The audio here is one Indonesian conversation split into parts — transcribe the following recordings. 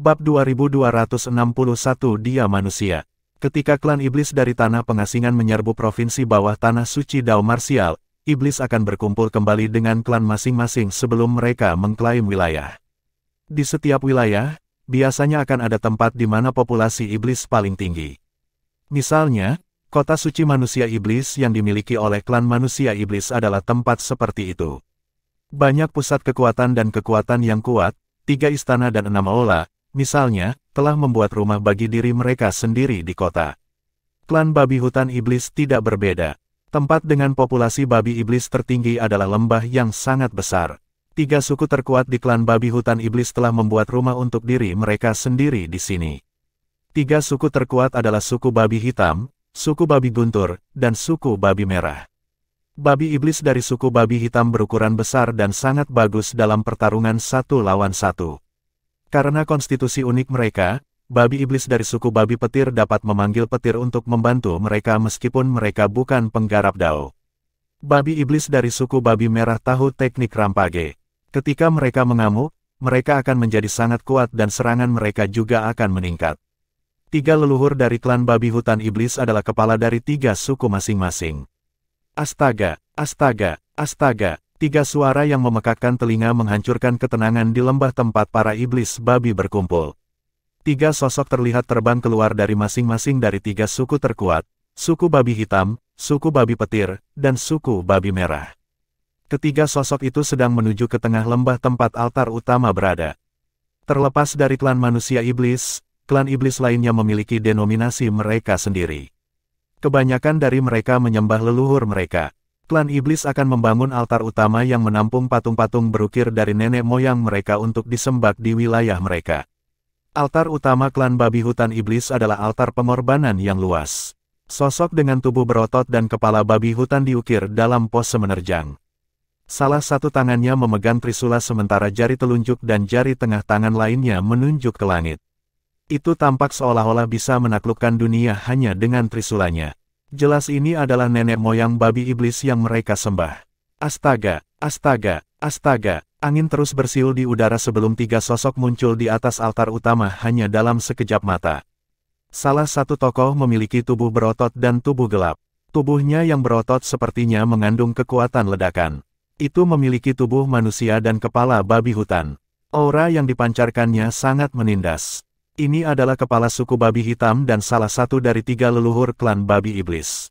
Bab 2261 Dia Manusia. Ketika klan iblis dari tanah pengasingan menyerbu provinsi bawah tanah suci Dao Marsial, iblis akan berkumpul kembali dengan klan masing-masing sebelum mereka mengklaim wilayah. Di setiap wilayah, biasanya akan ada tempat di mana populasi iblis paling tinggi. Misalnya, kota suci manusia iblis yang dimiliki oleh klan manusia iblis adalah tempat seperti itu. Banyak pusat kekuatan dan kekuatan yang kuat, 3 istana dan 6 aula, misalnya, telah membuat rumah bagi diri mereka sendiri di kota. Klan babi hutan iblis tidak berbeda. Tempat dengan populasi babi iblis tertinggi adalah lembah yang sangat besar. 3 suku terkuat di klan babi hutan iblis telah membuat rumah untuk diri mereka sendiri di sini. 3 suku terkuat adalah suku babi hitam, suku babi guntur, dan suku babi merah. Babi iblis dari suku babi hitam berukuran besar dan sangat bagus dalam pertarungan 1 lawan 1. Karena konstitusi unik mereka, babi iblis dari suku babi petir dapat memanggil petir untuk membantu mereka meskipun mereka bukan penggarap dao. Babi iblis dari suku babi merah tahu teknik rampage. Ketika mereka mengamuk, mereka akan menjadi sangat kuat dan serangan mereka juga akan meningkat. 3 leluhur dari klan babi hutan iblis adalah kepala dari 3 suku masing-masing. Astaga, astaga, astaga, 3 suara yang memekakkan telinga menghancurkan ketenangan di lembah tempat para iblis babi berkumpul. 3 sosok terlihat terbang keluar dari masing-masing dari 3 suku terkuat, suku babi hitam, suku babi petir, dan suku babi merah. Ketiga sosok itu sedang menuju ke tengah lembah tempat altar utama berada. Terlepas dari klan manusia iblis, klan iblis lainnya memiliki denominasi mereka sendiri. Kebanyakan dari mereka menyembah leluhur mereka. Klan iblis akan membangun altar utama yang menampung patung-patung berukir dari nenek moyang mereka untuk disembah di wilayah mereka. Altar utama klan babi hutan iblis adalah altar pengorbanan yang luas. Sosok dengan tubuh berotot dan kepala babi hutan diukir dalam pose menerjang. Salah satu tangannya memegang trisula sementara jari telunjuk dan jari tengah tangan lainnya menunjuk ke langit. Itu tampak seolah-olah bisa menaklukkan dunia hanya dengan trisulanya. Jelas ini adalah nenek moyang babi iblis yang mereka sembah. Astaga, astaga, astaga, angin terus bersiul di udara sebelum 3 sosok muncul di atas altar utama hanya dalam sekejap mata. Salah satu tokoh memiliki tubuh berotot dan tubuh gelap. Tubuhnya yang berotot sepertinya mengandung kekuatan ledakan. Itu memiliki tubuh manusia dan kepala babi hutan. Aura yang dipancarkannya sangat menindas. Ini adalah kepala suku babi hitam dan salah satu dari 3 leluhur klan babi iblis.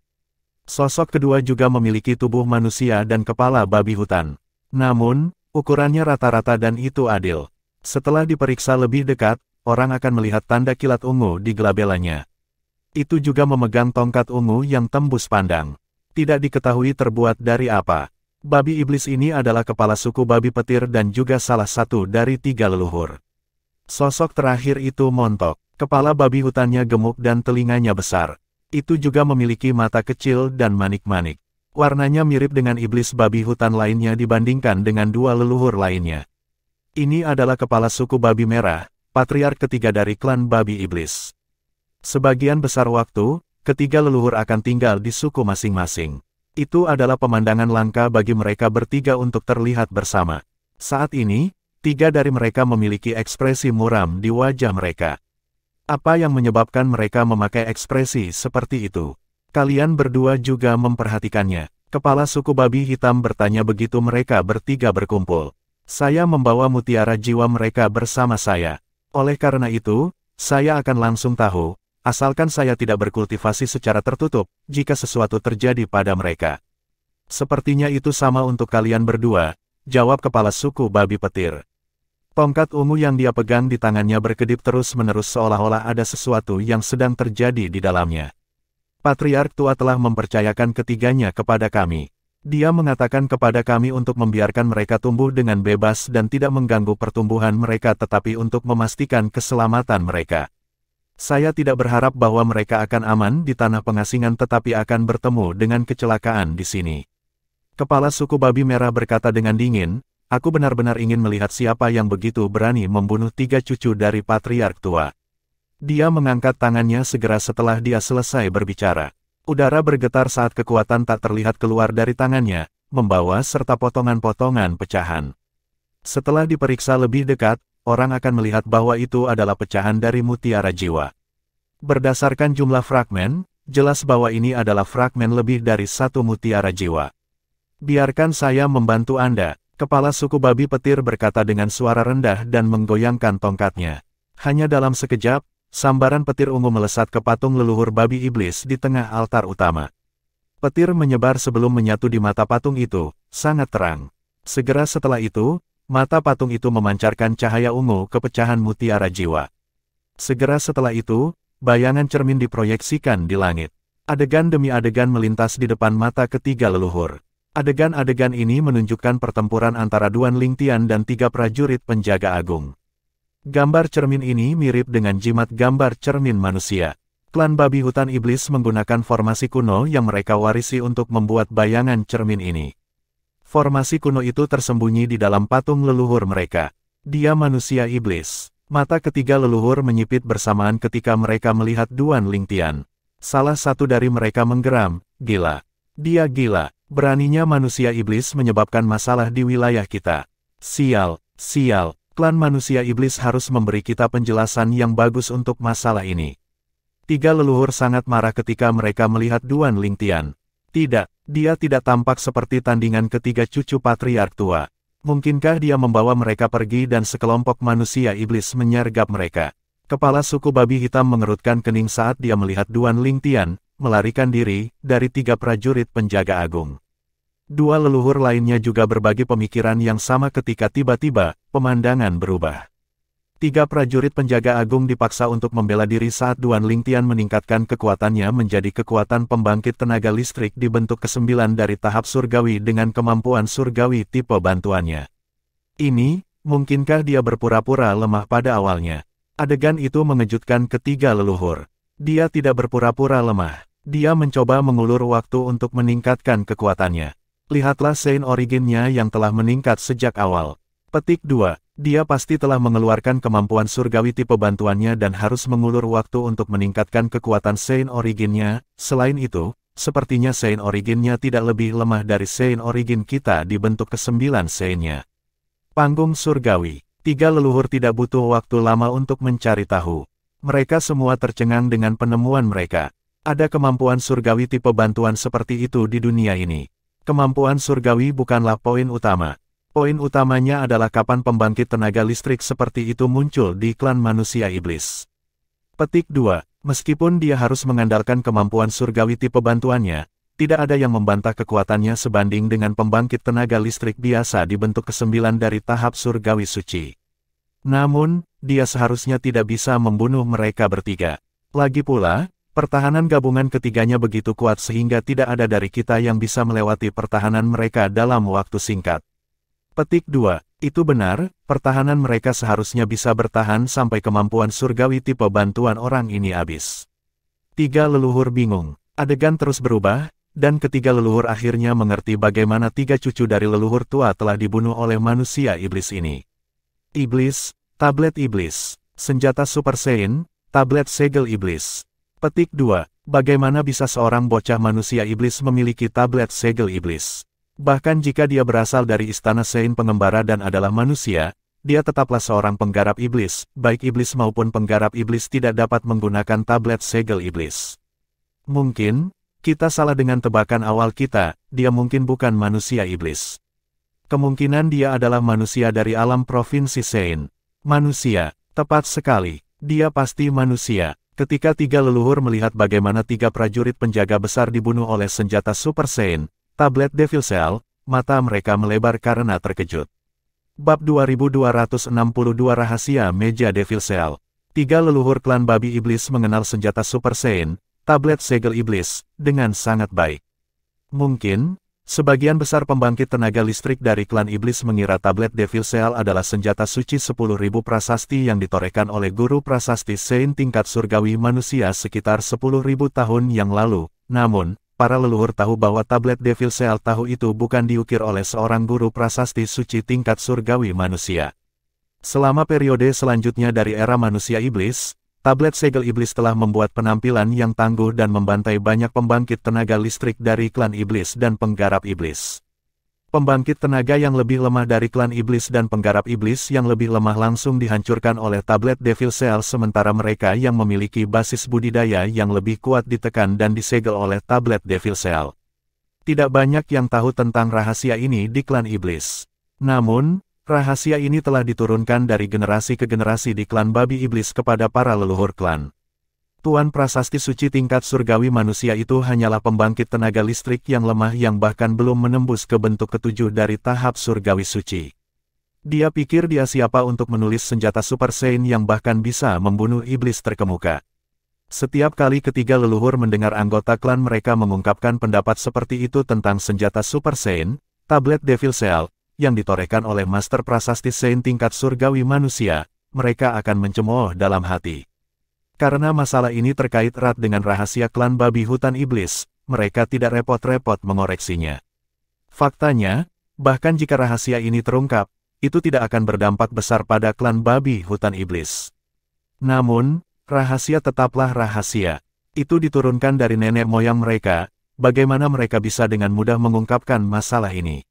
Sosok kedua juga memiliki tubuh manusia dan kepala babi hutan. Namun, ukurannya rata-rata dan itu adil. Setelah diperiksa lebih dekat, orang akan melihat tanda kilat ungu di gelabelanya. Itu juga memegang tongkat ungu yang tembus pandang. Tidak diketahui terbuat dari apa. Babi iblis ini adalah kepala suku babi petir dan juga salah satu dari 3 leluhur. Sosok terakhir itu montok, kepala babi hutannya gemuk dan telinganya besar. Itu juga memiliki mata kecil dan manik-manik. Warnanya mirip dengan iblis babi hutan lainnya dibandingkan dengan 2 leluhur lainnya. Ini adalah kepala suku babi merah, patriark ketiga dari klan babi iblis. Sebagian besar waktu, ketiga leluhur akan tinggal di suku masing-masing. Itu adalah pemandangan langka bagi mereka bertiga untuk terlihat bersama. Saat ini, 3 dari mereka memiliki ekspresi muram di wajah mereka. Apa yang menyebabkan mereka memakai ekspresi seperti itu? Kalian berdua juga memperhatikannya. Kepala suku babi hitam bertanya begitu mereka bertiga berkumpul. Saya membawa mutiara jiwa mereka bersama saya. Oleh karena itu, saya akan langsung tahu, asalkan saya tidak berkultivasi secara tertutup, jika sesuatu terjadi pada mereka. Sepertinya itu sama untuk kalian berdua, jawab kepala suku babi petir. Tongkat ungu yang dia pegang di tangannya berkedip terus-menerus seolah-olah ada sesuatu yang sedang terjadi di dalamnya. Patriark tua telah mempercayakan ketiganya kepada kami. Dia mengatakan kepada kami untuk membiarkan mereka tumbuh dengan bebas dan tidak mengganggu pertumbuhan mereka tetapi untuk memastikan keselamatan mereka. Saya tidak berharap bahwa mereka akan aman di tanah pengasingan tetapi akan bertemu dengan kecelakaan di sini. Kepala suku babi merah berkata dengan dingin, aku benar-benar ingin melihat siapa yang begitu berani membunuh 3 cucu dari patriark tua. Dia mengangkat tangannya segera setelah dia selesai berbicara. Udara bergetar saat kekuatan tak terlihat keluar dari tangannya, membawa serta potongan-potongan pecahan. Setelah diperiksa lebih dekat, orang akan melihat bahwa itu adalah pecahan dari mutiara jiwa. Berdasarkan jumlah fragmen, jelas bahwa ini adalah fragmen lebih dari satu mutiara jiwa. Biarkan saya membantu Anda, kepala suku babi petir berkata dengan suara rendah dan menggoyangkan tongkatnya. Hanya dalam sekejap, sambaran petir ungu melesat ke patung leluhur babi iblis di tengah altar utama. Petir menyebar sebelum menyatu di mata patung itu, sangat terang. Segera setelah itu, mata patung itu memancarkan cahaya ungu ke pecahan mutiara jiwa. Segera setelah itu, bayangan cermin diproyeksikan di langit. Adegan demi adegan melintas di depan mata ketiga leluhur. Adegan-adegan ini menunjukkan pertempuran antara Duan Lingtian dan 3 prajurit penjaga agung. Gambar cermin ini mirip dengan jimat gambar cermin manusia. Klan babi hutan iblis menggunakan formasi kuno yang mereka warisi untuk membuat bayangan cermin ini. Formasi kuno itu tersembunyi di dalam patung leluhur mereka. Dia manusia iblis. Mata ketiga leluhur menyipit bersamaan ketika mereka melihat Duan Lingtian. Salah satu dari mereka menggeram, "Gila. Dia gila. Beraninya manusia iblis menyebabkan masalah di wilayah kita. Sial, sial, klan manusia iblis harus memberi kita penjelasan yang bagus untuk masalah ini." 3 leluhur sangat marah ketika mereka melihat Duan Lingtian. Tidak, dia tidak tampak seperti tandingan ketiga cucu patriark tua. Mungkinkah dia membawa mereka pergi dan sekelompok manusia iblis menyergap mereka? Kepala suku babi hitam mengerutkan kening saat dia melihat Duan Lingtian melarikan diri dari 3 prajurit penjaga agung. 2 leluhur lainnya juga berbagi pemikiran yang sama ketika tiba-tiba pemandangan berubah. 3 prajurit penjaga agung dipaksa untuk membela diri saat Duan Lingtian meningkatkan kekuatannya menjadi kekuatan pembangkit tenaga listrik di bentuk ke-9 dari tahap surgawi dengan kemampuan surgawi tipe bantuannya. Ini, mungkinkah dia berpura-pura lemah pada awalnya? Adegan itu mengejutkan ketiga leluhur. Dia tidak berpura-pura lemah. Dia mencoba mengulur waktu untuk meningkatkan kekuatannya. Lihatlah Saint Originnya yang telah meningkat sejak awal. Petik 2. Dia pasti telah mengeluarkan kemampuan surgawi tipe bantuannya dan harus mengulur waktu untuk meningkatkan kekuatan Saint Originnya. Selain itu, sepertinya Saint Originnya tidak lebih lemah dari Saint Origin kita di bentuk ke-9 Saint-nya. Panggung surgawi. 3 leluhur tidak butuh waktu lama untuk mencari tahu. Mereka semua tercengang dengan penemuan mereka. Ada kemampuan surgawi tipe bantuan seperti itu di dunia ini. Kemampuan surgawi bukanlah poin utama. Poin utamanya adalah kapan pembangkit tenaga listrik seperti itu muncul di klan manusia iblis. Petik 2. Meskipun dia harus mengandalkan kemampuan surgawi tipe bantuannya, tidak ada yang membantah kekuatannya sebanding dengan pembangkit tenaga listrik biasa di bentuk ke-9 dari tahap surgawi suci. Namun, dia seharusnya tidak bisa membunuh mereka bertiga. Lagi pula, pertahanan gabungan ketiganya begitu kuat sehingga tidak ada dari kita yang bisa melewati pertahanan mereka dalam waktu singkat. Petik 2. Itu benar, pertahanan mereka seharusnya bisa bertahan sampai kemampuan surgawi tipe bantuan orang ini habis. 3 leluhur bingung. Adegan terus berubah, dan ketiga leluhur akhirnya mengerti bagaimana 3 cucu dari leluhur tua telah dibunuh oleh manusia iblis ini. Iblis, tablet iblis, senjata Super Saiyan, tablet segel iblis. Petik 2. Bagaimana bisa seorang bocah manusia iblis memiliki tablet segel iblis? Bahkan jika dia berasal dari istana Saint pengembara dan adalah manusia, dia tetaplah seorang penggarap iblis, baik iblis maupun penggarap iblis tidak dapat menggunakan tablet segel iblis. Mungkin, kita salah dengan tebakan awal kita, dia mungkin bukan manusia iblis. Kemungkinan dia adalah manusia dari alam provinsi Saint. Manusia, tepat sekali, dia pasti manusia. Ketika 3 leluhur melihat bagaimana 3 prajurit penjaga besar dibunuh oleh senjata Super Saint, tablet Devil Cell, mata mereka melebar karena terkejut. Bab 2262 Rahasia Meja Devil Cell. 3 leluhur klan babi iblis mengenal senjata Super Saint, tablet segel iblis, dengan sangat baik. Mungkin, sebagian besar pembangkit tenaga listrik dari klan iblis mengira tablet Devil Cell adalah senjata suci 10.000 prasasti yang ditorehkan oleh guru prasasti Saint tingkat surgawi manusia sekitar 10.000 tahun yang lalu. Namun, para leluhur tahu bahwa tablet Devil Cell tahu itu bukan diukir oleh seorang guru prasasti suci tingkat surgawi manusia. Selama periode selanjutnya dari era manusia iblis, tablet segel iblis telah membuat penampilan yang tangguh dan membantai banyak pembangkit tenaga listrik dari klan iblis dan penggarap iblis. Pembangkit tenaga yang lebih lemah dari klan iblis dan penggarap iblis yang lebih lemah langsung dihancurkan oleh tablet Devil Cell, sementara mereka yang memiliki basis budidaya yang lebih kuat ditekan dan disegel oleh tablet Devil Cell. Tidak banyak yang tahu tentang rahasia ini di klan iblis. Namun, rahasia ini telah diturunkan dari generasi ke generasi di klan babi iblis kepada para leluhur klan. Tuan prasasti suci tingkat surgawi manusia itu hanyalah pembangkit tenaga listrik yang lemah yang bahkan belum menembus ke bentuk ketujuh dari tahap surgawi suci. Dia pikir dia siapa untuk menulis senjata Super Saiyan yang bahkan bisa membunuh iblis terkemuka. Setiap kali ketiga leluhur mendengar anggota klan mereka mengungkapkan pendapat seperti itu tentang senjata Super Saiyan, tablet Devil Cell, yang ditorehkan oleh Master Prasasti Saiyan tingkat surgawi manusia, mereka akan mencemooh dalam hati. Karena masalah ini terkait erat dengan rahasia klan babi hutan iblis, mereka tidak repot-repot mengoreksinya. Faktanya, bahkan jika rahasia ini terungkap, itu tidak akan berdampak besar pada klan babi hutan iblis. Namun, rahasia tetaplah rahasia. Itu diturunkan dari nenek moyang mereka, bagaimana mereka bisa dengan mudah mengungkapkan masalah ini.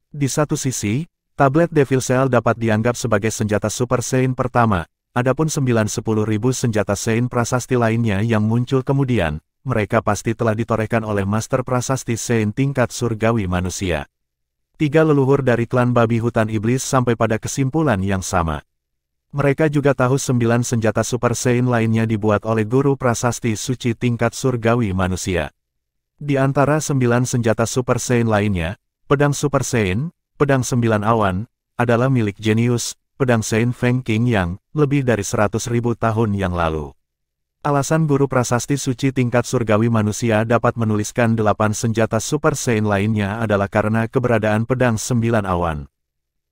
Di satu sisi, tablet Devil Cell dapat dianggap sebagai senjata Super Saiyan pertama. Adapun 9-10 ribu senjata Saiyan prasasti lainnya yang muncul kemudian, mereka pasti telah ditorehkan oleh Master Prasasti Saiyan tingkat surgawi manusia. Tiga leluhur dari klan babi hutan iblis sampai pada kesimpulan yang sama. Mereka juga tahu 9 senjata Super Saiyan lainnya dibuat oleh Guru Prasasti Suci tingkat surgawi manusia. Di antara 9 senjata Super Saiyan lainnya, pedang Super Saiyan, pedang 9 awan, adalah milik jenius, pedang Saiyan Feng King yang lebih dari 100.000 tahun yang lalu. Alasan Guru Prasasti Suci tingkat surgawi manusia dapat menuliskan 8 senjata Super Saiyan lainnya adalah karena keberadaan pedang 9 awan.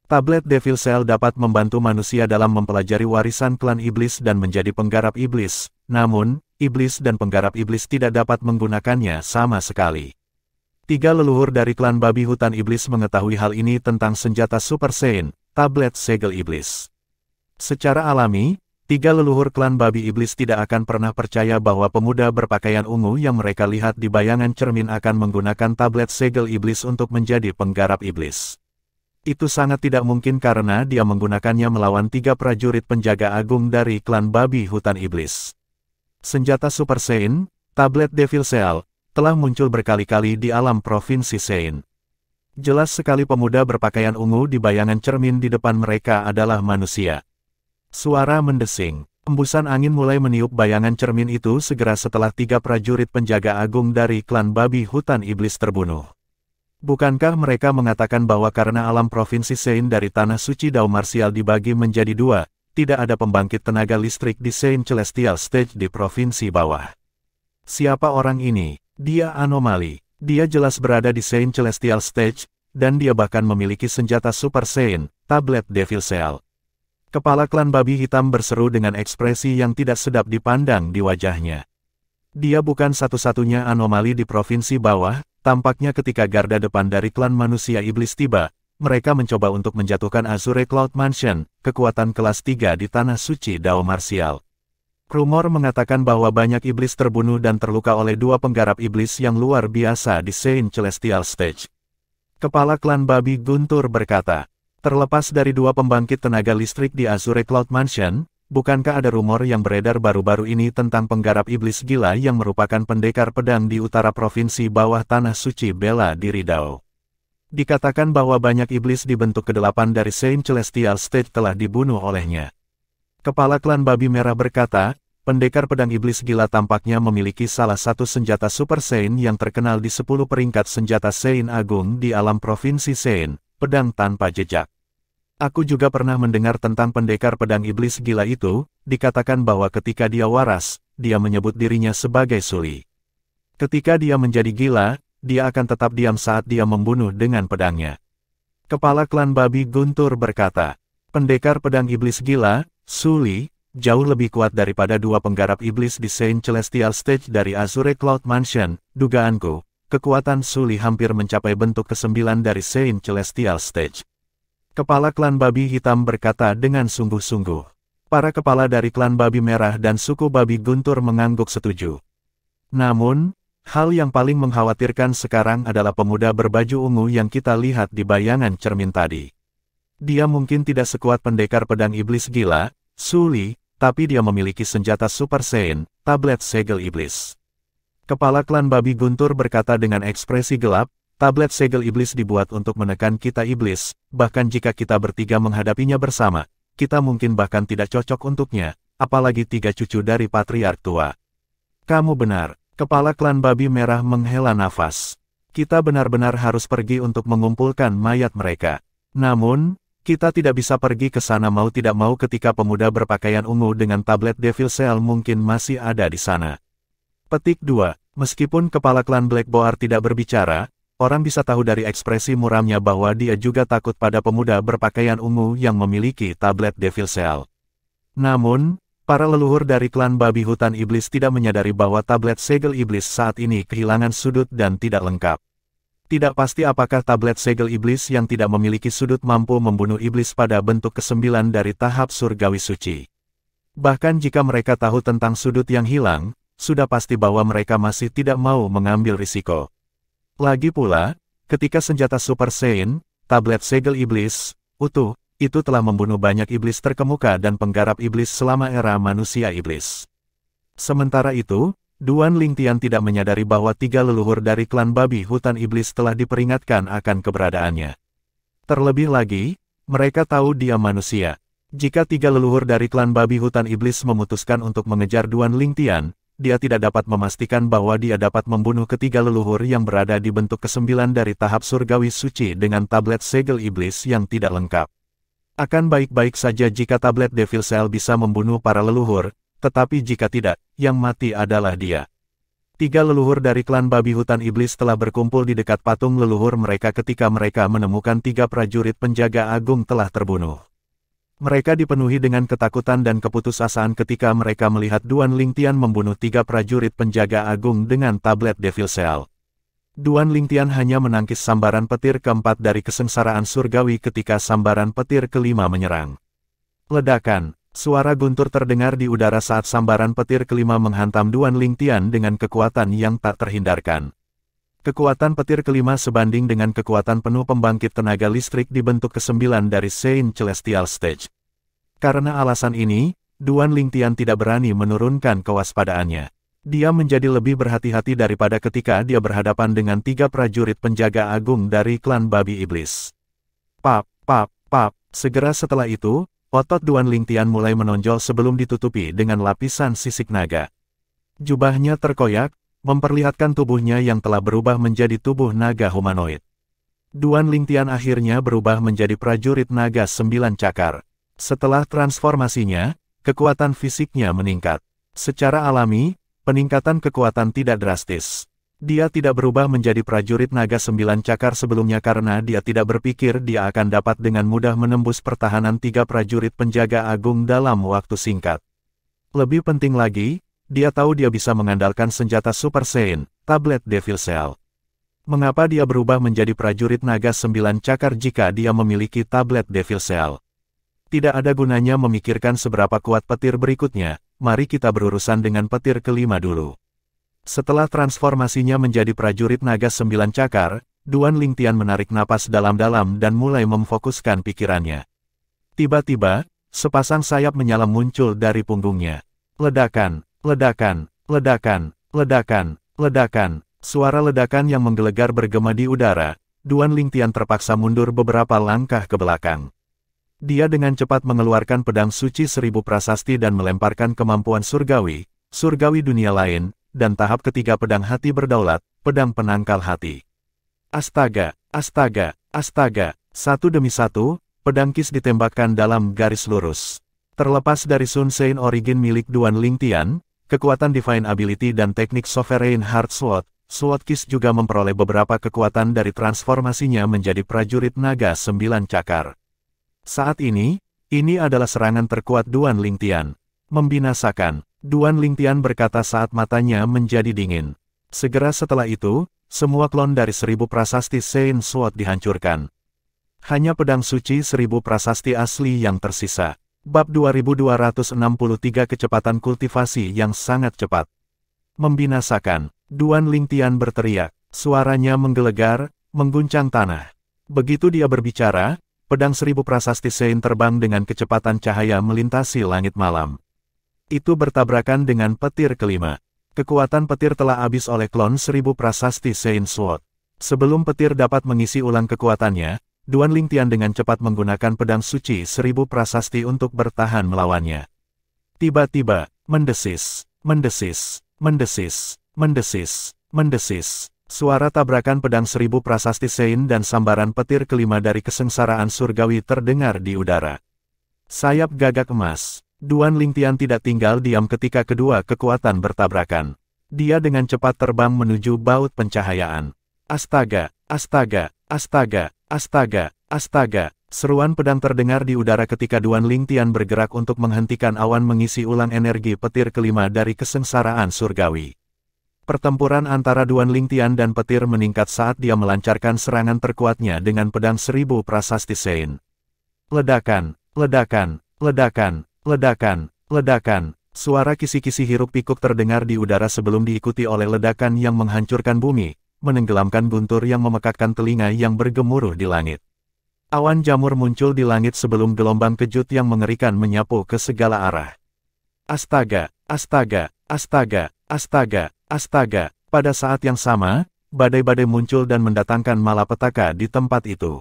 Tablet Devil Cell dapat membantu manusia dalam mempelajari warisan klan iblis dan menjadi penggarap iblis, namun, iblis dan penggarap iblis tidak dapat menggunakannya sama sekali. Tiga leluhur dari klan babi hutan iblis mengetahui hal ini tentang senjata Super Saiyan, tablet segel iblis. Secara alami, tiga leluhur klan babi iblis tidak akan pernah percaya bahwa pemuda berpakaian ungu yang mereka lihat di bayangan cermin akan menggunakan tablet segel iblis untuk menjadi penggarap iblis. Itu sangat tidak mungkin karena dia menggunakannya melawan tiga prajurit penjaga agung dari klan babi hutan iblis. Senjata Super Saiyan, tablet Devil Cell, telah muncul berkali-kali di alam provinsi Saiyan. Jelas sekali pemuda berpakaian ungu di bayangan cermin di depan mereka adalah manusia. Suara mendesing. Embusan angin mulai meniup bayangan cermin itu segera setelah tiga prajurit penjaga agung dari klan babi hutan iblis terbunuh. Bukankah mereka mengatakan bahwa karena alam provinsi Saiyan dari tanah suci Dao Martial dibagi menjadi dua, tidak ada pembangkit tenaga listrik di Saiyan Celestial Stage di provinsi bawah? Siapa orang ini? Dia anomali. Dia jelas berada di Saiyan Celestial Stage, dan dia bahkan memiliki senjata Super Saiyan, tablet Devil Cell. Kepala klan babi hitam berseru dengan ekspresi yang tidak sedap dipandang di wajahnya. Dia bukan satu-satunya anomali di provinsi bawah, tampaknya ketika garda depan dari klan manusia iblis tiba, mereka mencoba untuk menjatuhkan Azure Cloud Mansion, kekuatan kelas 3 di tanah suci Dao Martial. Rumor mengatakan bahwa banyak iblis terbunuh dan terluka oleh dua penggarap iblis yang luar biasa di Saiyan Celestial Stage. Kepala klan babi Guntur berkata, terlepas dari dua pembangkit tenaga listrik di Azure Cloud Mansion, bukankah ada rumor yang beredar baru-baru ini tentang penggarap iblis gila yang merupakan pendekar pedang di utara provinsi bawah tanah suci Bela Diri Dao? Dikatakan bahwa banyak iblis di bentuk ke-8 dari Saiyan Celestial Stage telah dibunuh olehnya. Kepala klan babi merah berkata, pendekar pedang iblis gila tampaknya memiliki salah satu senjata Super Saiyan yang terkenal di 10 peringkat senjata Saiyan agung di alam provinsi Saiyan, pedang tanpa jejak. Aku juga pernah mendengar tentang pendekar pedang iblis gila itu, dikatakan bahwa ketika dia waras, dia menyebut dirinya sebagai Suli. Ketika dia menjadi gila, dia akan tetap diam saat dia membunuh dengan pedangnya. Kepala klan babi Guntur berkata, pendekar pedang iblis gila, Suli, jauh lebih kuat daripada dua penggarap iblis di Saiyan Celestial Stage dari Azure Cloud Mansion. Dugaanku, kekuatan Suli hampir mencapai bentuk ke-9 dari Saiyan Celestial Stage. Kepala klan babi hitam berkata dengan sungguh-sungguh. Para kepala dari klan babi merah dan suku babi Guntur mengangguk setuju. Namun, Hal yang paling mengkhawatirkan sekarang adalah pemuda berbaju ungu yang kita lihat di bayangan cermin tadi. Dia mungkin tidak sekuat pendekar pedang iblis gila, Su Li, tapi dia memiliki senjata Super Saiyan, tablet segel iblis. Kepala klan babi guntur berkata dengan ekspresi gelap, tablet segel iblis dibuat untuk menekan kita iblis, bahkan jika kita bertiga menghadapinya bersama, kita mungkin bahkan tidak cocok untuknya, apalagi 3 cucu dari patriark tua. Kamu benar. Kepala klan babi merah menghela nafas. Kita benar-benar harus pergi untuk mengumpulkan mayat mereka. Namun, kita tidak bisa pergi ke sana mau tidak mau ketika pemuda berpakaian ungu dengan tablet Devil Cell mungkin masih ada di sana. Petik 2. Meskipun kepala klan Black Boar tidak berbicara, orang bisa tahu dari ekspresi muramnya bahwa dia juga takut pada pemuda berpakaian ungu yang memiliki tablet Devil Cell. Namun, para leluhur dari klan babi hutan iblis tidak menyadari bahwa tablet segel iblis saat ini kehilangan sudut dan tidak lengkap. Tidak pasti apakah tablet segel iblis yang tidak memiliki sudut mampu membunuh iblis pada bentuk ke-9 dari tahap surgawi suci. Bahkan jika mereka tahu tentang sudut yang hilang, sudah pasti bahwa mereka masih tidak mau mengambil risiko. Lagi pula, ketika senjata Super Saiyan, tablet segel iblis, utuh, itu telah membunuh banyak iblis terkemuka dan penggarap iblis selama era manusia iblis. Sementara itu, Duan Lingtian tidak menyadari bahwa 3 leluhur dari klan babi hutan iblis telah diperingatkan akan keberadaannya. Terlebih lagi, mereka tahu dia manusia. Jika 3 leluhur dari klan babi hutan iblis memutuskan untuk mengejar Duan Lingtian, dia tidak dapat memastikan bahwa dia dapat membunuh ketiga leluhur yang berada di bentuk ke-9 dari tahap surgawi suci dengan tablet segel iblis yang tidak lengkap. Akan baik-baik saja jika tablet Devil Cell bisa membunuh para leluhur, tetapi jika tidak, yang mati adalah dia. 3 leluhur dari klan babi hutan iblis telah berkumpul di dekat patung leluhur mereka ketika mereka menemukan 3 prajurit penjaga agung telah terbunuh. Mereka dipenuhi dengan ketakutan dan keputusasaan ketika mereka melihat Duan Lingtian membunuh 3 prajurit penjaga agung dengan tablet Devil Cell. Duan Lingtian hanya menangkis sambaran petir keempat dari kesengsaraan surgawi ketika sambaran petir kelima menyerang. Ledakan, suara guntur terdengar di udara saat sambaran petir kelima menghantam Duan Lingtian dengan kekuatan yang tak terhindarkan. Kekuatan petir kelima sebanding dengan kekuatan penuh pembangkit tenaga listrik di bentuk ke-9 dari Saint Celestial Stage. Karena alasan ini, Duan Lingtian tidak berani menurunkan kewaspadaannya. Dia menjadi lebih berhati-hati daripada ketika dia berhadapan dengan 3 prajurit penjaga agung dari klan babi iblis. Pap, pap, pap. Segera setelah itu, otot Duan Lingtian mulai menonjol sebelum ditutupi dengan lapisan sisik naga. Jubahnya terkoyak, memperlihatkan tubuhnya yang telah berubah menjadi tubuh naga humanoid. Duan Lingtian akhirnya berubah menjadi prajurit naga 9 cakar. Setelah transformasinya, kekuatan fisiknya meningkat. Secara alami, peningkatan kekuatan tidak drastis. Dia tidak berubah menjadi prajurit naga 9 cakar sebelumnya karena dia tidak berpikir dia akan dapat dengan mudah menembus pertahanan 3 prajurit penjaga agung dalam waktu singkat. Lebih penting lagi, dia tahu dia bisa mengandalkan senjata Super Saiyan, tablet Devil Cell. Mengapa dia berubah menjadi prajurit naga 9 cakar jika dia memiliki tablet Devil Cell? Tidak ada gunanya memikirkan seberapa kuat petir berikutnya. Mari kita berurusan dengan petir kelima dulu. Setelah transformasinya menjadi prajurit naga 9 cakar, Duan Lingtian menarik napas dalam-dalam dan mulai memfokuskan pikirannya. Tiba-tiba, sepasang sayap menyala muncul dari punggungnya. Ledakan, ledakan, ledakan, ledakan, ledakan. Suara ledakan yang menggelegar bergema di udara. Duan Lingtian terpaksa mundur beberapa langkah ke belakang. Dia dengan cepat mengeluarkan pedang suci 1000 prasasti dan melemparkan kemampuan surgawi, surgawi dunia lain, dan tahap ketiga pedang hati berdaulat, pedang penangkal hati. Astaga, astaga, astaga, satu demi satu, pedang Kis ditembakkan dalam garis lurus. Terlepas dari Sun Sein Origin milik Duan Lingtian, kekuatan Divine Ability dan teknik Sovereign Heart Sword, Sword Kis juga memperoleh beberapa kekuatan dari transformasinya menjadi prajurit naga 9 cakar. Saat ini adalah serangan terkuat Duan Lingtian. Membinasakan, Duan Lingtian berkata saat matanya menjadi dingin. Segera setelah itu, semua klon dari 1000 prasasti Saint Sword dihancurkan. Hanya pedang suci 1000 prasasti asli yang tersisa. Bab 2263 kecepatan kultivasi yang sangat cepat. Membinasakan, Duan Lingtian berteriak. Suaranya menggelegar, mengguncang tanah. Begitu dia berbicara, pedang 1000 prasasti Sein terbang dengan kecepatan cahaya melintasi langit malam. Itu bertabrakan dengan petir kelima. Kekuatan petir telah habis oleh klon 1000 prasasti Sein Sword. Sebelum petir dapat mengisi ulang kekuatannya, Duan Lingtian dengan cepat menggunakan pedang suci 1000 prasasti untuk bertahan melawannya. Tiba-tiba, mendesis, mendesis, mendesis, mendesis, mendesis. Suara tabrakan pedang 1000 prasasti Sein dan sambaran petir kelima dari kesengsaraan surgawi terdengar di udara. Sayap gagak emas. Duan Lingtian tidak tinggal diam ketika kedua kekuatan bertabrakan. Dia dengan cepat terbang menuju baut pencahayaan. Astaga, astaga, astaga, astaga, astaga. Seruan pedang terdengar di udara ketika Duan Lingtian bergerak untuk menghentikan awan mengisi ulang energi petir kelima dari kesengsaraan surgawi. Pertempuran antara Duan Lingtian dan petir meningkat saat dia melancarkan serangan terkuatnya dengan pedang 1000 prasasti Sein. Ledakan, ledakan, ledakan, ledakan, ledakan. Suara kisi-kisi hiruk pikuk terdengar di udara sebelum diikuti oleh ledakan yang menghancurkan bumi, menenggelamkan guntur yang memekakkan telinga yang bergemuruh di langit. Awan jamur muncul di langit sebelum gelombang kejut yang mengerikan menyapu ke segala arah. Astaga, astaga, astaga, astaga, astaga. Pada saat yang sama, badai-badai muncul dan mendatangkan malapetaka di tempat itu.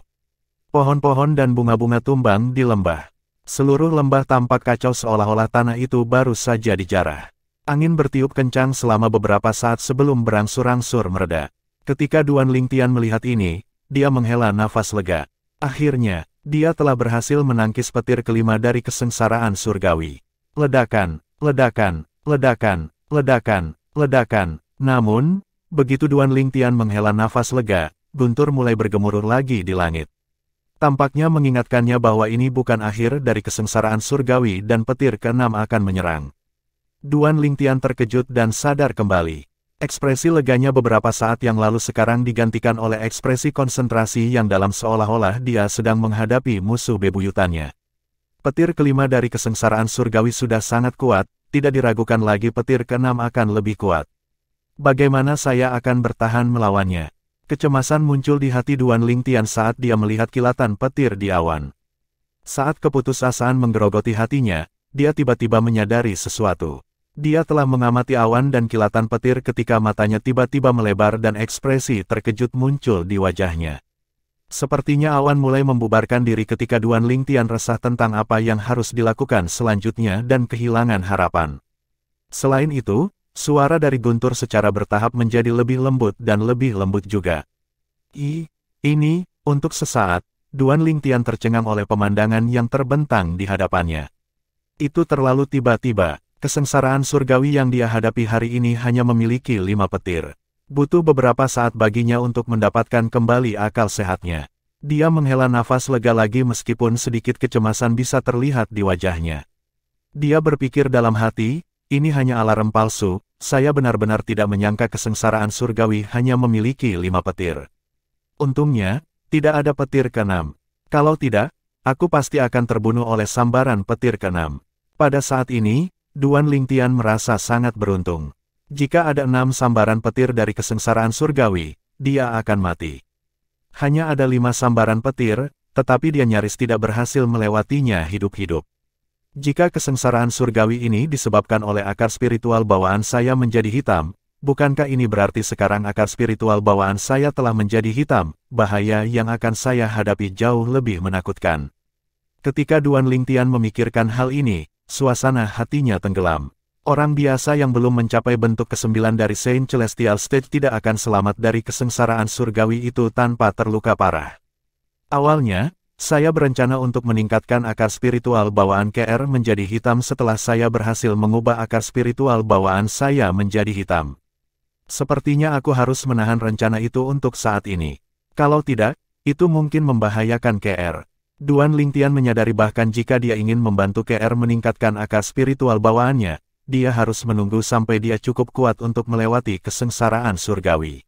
Pohon-pohon dan bunga-bunga tumbang di lembah. Seluruh lembah tampak kacau seolah-olah tanah itu baru saja dijarah. Angin bertiup kencang selama beberapa saat sebelum berangsur-angsur mereda. Ketika Duan Lingtian melihat ini, dia menghela nafas lega. Akhirnya, dia telah berhasil menangkis petir kelima dari kesengsaraan surgawi. Ledakan, ledakan, ledakan, ledakan, ledakan. Namun, begitu Duan Lingtian menghela nafas lega, guntur mulai bergemuruh lagi di langit. Tampaknya mengingatkannya bahwa ini bukan akhir dari kesengsaraan surgawi dan petir keenam akan menyerang. Duan Lingtian terkejut dan sadar kembali. Ekspresi leganya beberapa saat yang lalu sekarang digantikan oleh ekspresi konsentrasi yang dalam seolah-olah dia sedang menghadapi musuh bebuyutannya. Petir kelima dari kesengsaraan surgawi sudah sangat kuat, tidak diragukan lagi petir keenam akan lebih kuat. Bagaimana saya akan bertahan melawannya? Kecemasan muncul di hati Duan Lingtian saat dia melihat kilatan petir di awan. Saat keputusasaan menggerogoti hatinya, dia tiba-tiba menyadari sesuatu. Dia telah mengamati awan dan kilatan petir ketika matanya tiba-tiba melebar dan ekspresi terkejut muncul di wajahnya. Sepertinya awan mulai membubarkan diri ketika Duan Lingtian resah tentang apa yang harus dilakukan selanjutnya dan kehilangan harapan. Selain itu, suara dari guntur secara bertahap menjadi lebih lembut dan lebih lembut juga. Ini, untuk sesaat, Duan Lingtian tercengang oleh pemandangan yang terbentang di hadapannya. Itu terlalu tiba-tiba. Kesengsaraan surgawi yang dia hadapi hari ini hanya memiliki 5 petir. Butuh beberapa saat baginya untuk mendapatkan kembali akal sehatnya. Dia menghela nafas lega lagi meskipun sedikit kecemasan bisa terlihat di wajahnya. Dia berpikir dalam hati, ini hanya alarm palsu, saya benar-benar tidak menyangka kesengsaraan surgawi hanya memiliki 5 petir. Untungnya, tidak ada petir ke-6. Kalau tidak, aku pasti akan terbunuh oleh sambaran petir ke-6. Pada saat ini, Duan Lingtian merasa sangat beruntung. Jika ada 6 sambaran petir dari kesengsaraan surgawi, dia akan mati. Hanya ada 5 sambaran petir, tetapi dia nyaris tidak berhasil melewatinya hidup-hidup. Jika kesengsaraan surgawi ini disebabkan oleh akar spiritual bawaan saya menjadi hitam, bukankah ini berarti sekarang akar spiritual bawaan saya telah menjadi hitam? Bahaya yang akan saya hadapi jauh lebih menakutkan. Ketika Duan Lingtian memikirkan hal ini, suasana hatinya tenggelam. Orang biasa yang belum mencapai bentuk ke-9 dari Saint Celestial Stage tidak akan selamat dari kesengsaraan surgawi itu tanpa terluka parah. Awalnya, saya berencana untuk meningkatkan akar spiritual bawaan KR menjadi hitam setelah saya berhasil mengubah akar spiritual bawaan saya menjadi hitam. Sepertinya aku harus menahan rencana itu untuk saat ini. Kalau tidak, itu mungkin membahayakan KR. Duan Lingtian menyadari bahkan jika dia ingin membantu KR meningkatkan akar spiritual bawaannya, dia harus menunggu sampai dia cukup kuat untuk melewati kesengsaraan surgawi.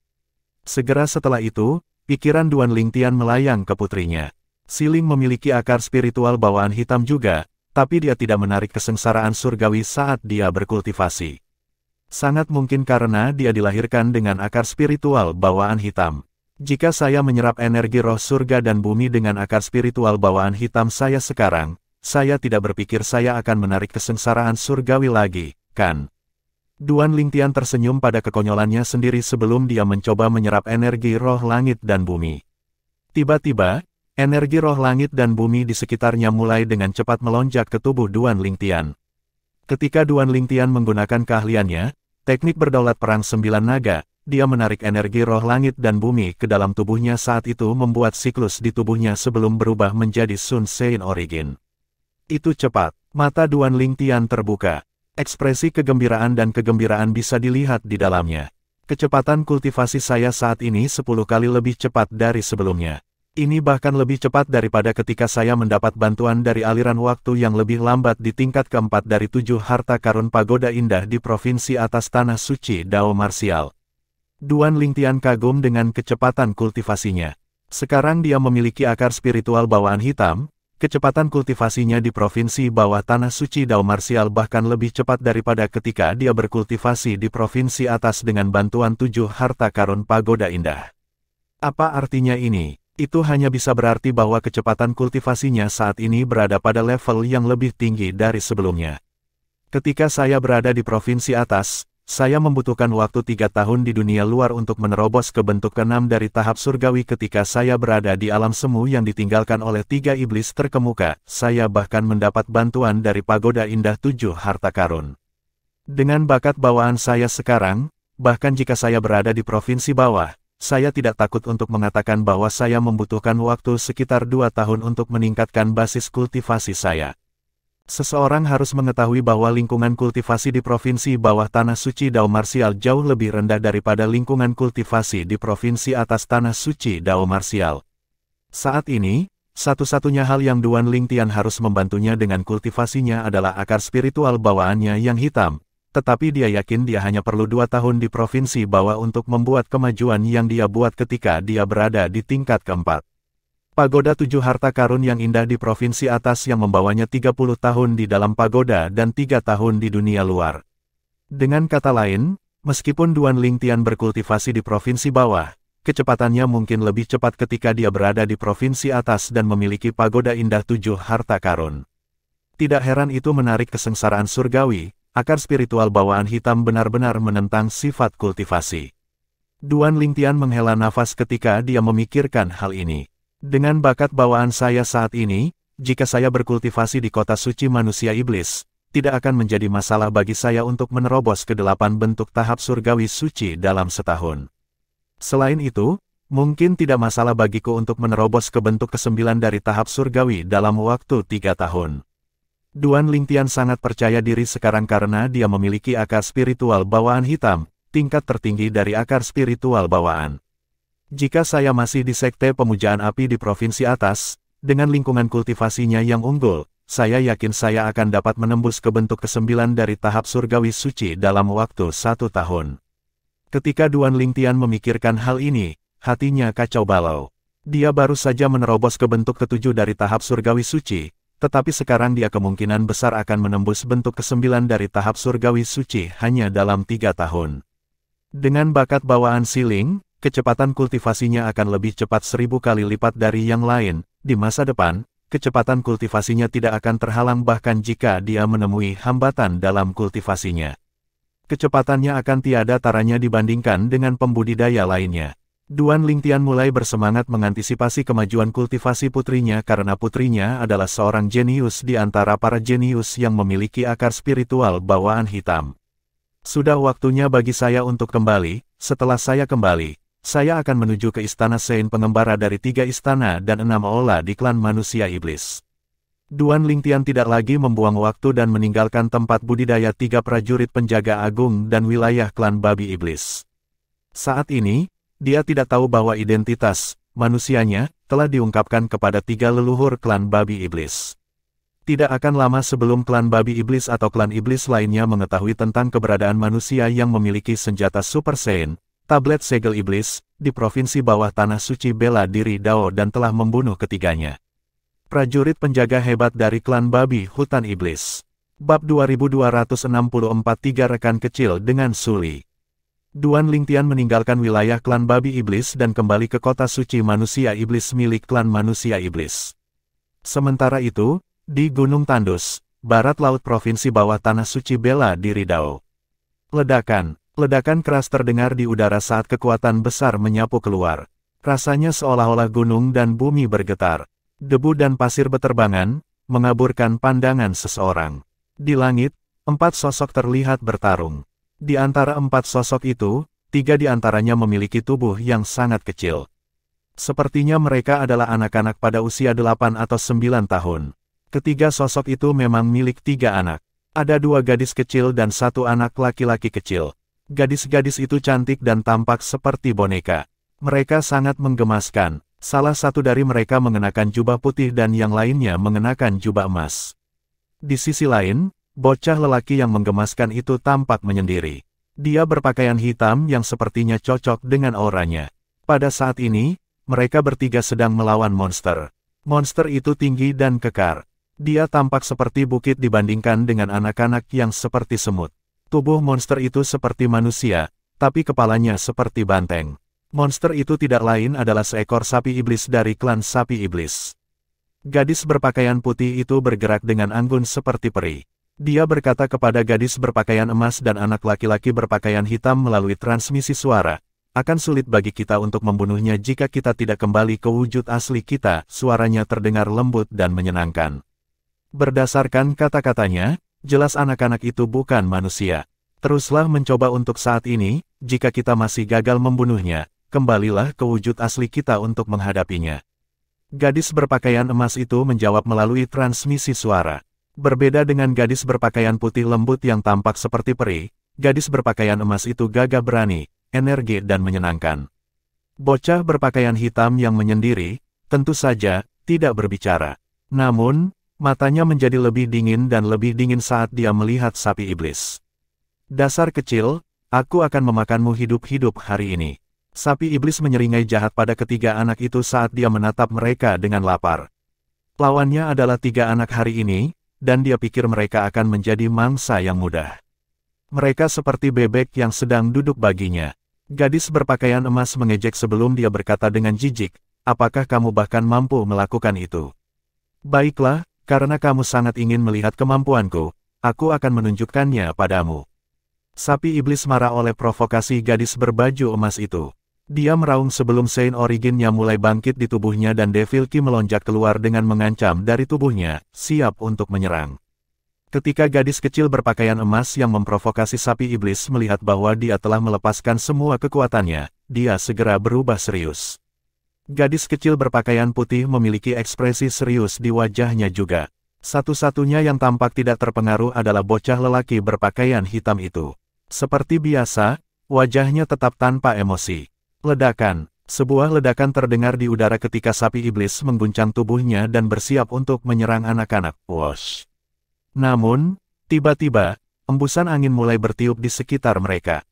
Segera setelah itu, pikiran Duan Lingtian melayang ke putrinya. Siling memiliki akar spiritual bawaan hitam juga, tapi dia tidak menarik kesengsaraan surgawi saat dia berkultivasi. Sangat mungkin karena dia dilahirkan dengan akar spiritual bawaan hitam. Jika saya menyerap energi roh surga dan bumi dengan akar spiritual bawaan hitam saya sekarang, saya tidak berpikir saya akan menarik kesengsaraan surgawi lagi, kan? Duan Lingtian tersenyum pada kekonyolannya sendiri sebelum dia mencoba menyerap energi roh langit dan bumi. Tiba-tiba, energi roh langit dan bumi di sekitarnya mulai dengan cepat melonjak ke tubuh Duan Lingtian. Ketika Duan Lingtian menggunakan keahliannya, teknik berdaulat perang 9 naga, dia menarik energi roh langit dan bumi ke dalam tubuhnya saat itu membuat siklus di tubuhnya sebelum berubah menjadi Sun Sein Origin. Itu cepat, mata Duan Lingtian terbuka. Ekspresi kegembiraan dan kegembiraan bisa dilihat di dalamnya. Kecepatan kultivasi saya saat ini 10 kali lebih cepat dari sebelumnya. Ini bahkan lebih cepat daripada ketika saya mendapat bantuan dari aliran waktu yang lebih lambat di tingkat keempat dari 7 harta karun pagoda indah di provinsi atas tanah suci Dao Marsial. Duan Lingtian kagum dengan kecepatan kultivasinya. Sekarang dia memiliki akar spiritual bawaan hitam, kecepatan kultivasinya di provinsi bawah tanah suci Dao Marsial bahkan lebih cepat daripada ketika dia berkultivasi di provinsi atas dengan bantuan 7 harta karun pagoda indah. Apa artinya ini? Itu hanya bisa berarti bahwa kecepatan kultivasinya saat ini berada pada level yang lebih tinggi dari sebelumnya. Ketika saya berada di provinsi atas, saya membutuhkan waktu 3 tahun di dunia luar untuk menerobos ke bentuk ke-6 dari tahap surgawi ketika saya berada di alam semu yang ditinggalkan oleh 3 iblis terkemuka, saya bahkan mendapat bantuan dari pagoda indah 7 harta karun. Dengan bakat bawaan saya sekarang, bahkan jika saya berada di provinsi bawah, saya tidak takut untuk mengatakan bahwa saya membutuhkan waktu sekitar 2 tahun untuk meningkatkan basis kultivasi saya. Seseorang harus mengetahui bahwa lingkungan kultivasi di provinsi bawah tanah suci Dao Marsial jauh lebih rendah daripada lingkungan kultivasi di provinsi atas tanah suci Dao Marsial. Saat ini, satu-satunya hal yang Duan Lingtian harus membantunya dengan kultivasinya adalah akar spiritual bawaannya yang hitam. Tetapi dia yakin dia hanya perlu 2 tahun di provinsi bawah untuk membuat kemajuan yang dia buat ketika dia berada di tingkat keempat. Pagoda 7 harta karun yang indah di provinsi atas yang membawanya 30 tahun di dalam pagoda dan 3 tahun di dunia luar. Dengan kata lain, meskipun Duan Lingtian berkultivasi di provinsi bawah, kecepatannya mungkin lebih cepat ketika dia berada di provinsi atas dan memiliki pagoda indah 7 harta karun. Tidak heran itu menarik kesengsaraan surgawi. Akar spiritual bawaan hitam benar-benar menentang sifat kultivasi. Duan Lingtian menghela nafas ketika dia memikirkan hal ini. Dengan bakat bawaan saya saat ini, jika saya berkultivasi di kota suci manusia iblis, tidak akan menjadi masalah bagi saya untuk menerobos ke 8 bentuk tahap surgawi suci dalam setahun. Selain itu, mungkin tidak masalah bagiku untuk menerobos ke bentuk ke-9 dari tahap surgawi dalam waktu 3 tahun. Duan Lingtian sangat percaya diri sekarang karena dia memiliki akar spiritual bawaan hitam, tingkat tertinggi dari akar spiritual bawaan. Jika saya masih di sekte pemujaan api di provinsi atas, dengan lingkungan kultivasinya yang unggul, saya yakin saya akan dapat menembus ke bentuk ke-9 dari tahap surgawi suci dalam waktu 1 tahun. Ketika Duan Lingtian memikirkan hal ini, hatinya kacau balau. Dia baru saja menerobos ke bentuk ke-7 dari tahap surgawi suci, tetapi sekarang dia kemungkinan besar akan menembus bentuk ke-9 dari tahap surgawi suci hanya dalam 3 tahun. Dengan bakat bawaan siling, kecepatan kultivasinya akan lebih cepat 1000 kali lipat dari yang lain. Di masa depan, kecepatan kultivasinya tidak akan terhalang bahkan jika dia menemui hambatan dalam kultivasinya. Kecepatannya akan tiada taranya dibandingkan dengan pembudidaya lainnya. Duan Lingtian mulai bersemangat mengantisipasi kemajuan kultivasi putrinya karena putrinya adalah seorang jenius di antara para jenius yang memiliki akar spiritual bawaan hitam. Sudah waktunya bagi saya untuk kembali. Setelah saya kembali, saya akan menuju ke istana Sein pengembara dari 3 istana dan 6 aula di klan manusia iblis. Duan Lingtian tidak lagi membuang waktu dan meninggalkan tempat budidaya 3 prajurit penjaga agung dan wilayah klan babi iblis. Saat ini, dia tidak tahu bahwa identitas manusianya telah diungkapkan kepada 3 leluhur klan babi iblis. Tidak akan lama sebelum klan babi iblis atau klan iblis lainnya mengetahui tentang keberadaan manusia yang memiliki senjata Super Saiyan, tablet segel iblis, di provinsi bawah tanah suci bela diri Dao dan telah membunuh ketiganya. Prajurit penjaga hebat dari klan babi hutan iblis. Bab 2264 Tiga rekan kecil dengan Sully. Duan Lingtian meninggalkan wilayah klan babi iblis dan kembali ke kota suci manusia iblis milik klan manusia iblis. Sementara itu, di Gunung Tandus, barat laut provinsi bawah tanah suci Bela Diri Dao. Ledakan keras terdengar di udara saat kekuatan besar menyapu keluar. Rasanya seolah-olah gunung dan bumi bergetar. Debu dan pasir beterbangan, mengaburkan pandangan seseorang. Di langit, 4 sosok terlihat bertarung. Di antara 4 sosok itu, 3 di antaranya memiliki tubuh yang sangat kecil. Sepertinya mereka adalah anak-anak pada usia 8 atau 9 tahun. Ketiga sosok itu memang milik 3 anak. Ada 2 gadis kecil dan 1 anak laki-laki kecil. Gadis-gadis itu cantik dan tampak seperti boneka. Mereka sangat menggemaskan. Salah satu dari mereka mengenakan jubah putih dan yang lainnya mengenakan jubah emas. Di sisi lain, bocah lelaki yang menggemaskan itu tampak menyendiri. Dia berpakaian hitam yang sepertinya cocok dengan auranya. Pada saat ini, mereka bertiga sedang melawan monster. Monster itu tinggi dan kekar. Dia tampak seperti bukit dibandingkan dengan anak-anak yang seperti semut. Tubuh monster itu seperti manusia, tapi kepalanya seperti banteng. Monster itu tidak lain adalah seekor sapi iblis dari klan sapi iblis. Gadis berpakaian putih itu bergerak dengan anggun seperti peri. Dia berkata kepada gadis berpakaian emas dan anak laki-laki berpakaian hitam melalui transmisi suara, "Akan sulit bagi kita untuk membunuhnya jika kita tidak kembali ke wujud asli kita." Suaranya terdengar lembut dan menyenangkan. Berdasarkan kata-katanya, jelas anak-anak itu bukan manusia. Teruslah mencoba untuk saat ini, jika kita masih gagal membunuhnya, kembalilah ke wujud asli kita untuk menghadapinya. Gadis berpakaian emas itu menjawab melalui transmisi suara. Berbeda dengan gadis berpakaian putih lembut yang tampak seperti peri, gadis berpakaian emas itu gagah berani, energi dan menyenangkan. Bocah berpakaian hitam yang menyendiri, tentu saja, tidak berbicara. Namun, matanya menjadi lebih dingin dan lebih dingin saat dia melihat sapi iblis. "Dasar kecil, aku akan memakanmu hidup-hidup hari ini." Sapi iblis menyeringai jahat pada ketiga anak itu saat dia menatap mereka dengan lapar. Lawannya adalah 3 anak hari ini, dan dia pikir mereka akan menjadi mangsa yang mudah. Mereka seperti bebek yang sedang duduk baginya. Gadis berpakaian emas mengejek sebelum dia berkata dengan jijik, "Apakah kamu bahkan mampu melakukan itu?" "Baiklah, karena kamu sangat ingin melihat kemampuanku, aku akan menunjukkannya padamu." Sapi iblis marah oleh provokasi gadis berbaju emas itu. Dia meraung sebelum Saint Originnya mulai bangkit di tubuhnya dan Devil Key melonjak keluar dengan mengancam dari tubuhnya, siap untuk menyerang. Ketika gadis kecil berpakaian emas yang memprovokasi sapi iblis melihat bahwa dia telah melepaskan semua kekuatannya, dia segera berubah serius. Gadis kecil berpakaian putih memiliki ekspresi serius di wajahnya juga. Satu-satunya yang tampak tidak terpengaruh adalah bocah lelaki berpakaian hitam itu. Seperti biasa, wajahnya tetap tanpa emosi. Sebuah ledakan terdengar di udara ketika sapi iblis mengguncang tubuhnya dan bersiap untuk menyerang anak-anak. Wosh! Namun, tiba-tiba, embusan angin mulai bertiup di sekitar mereka.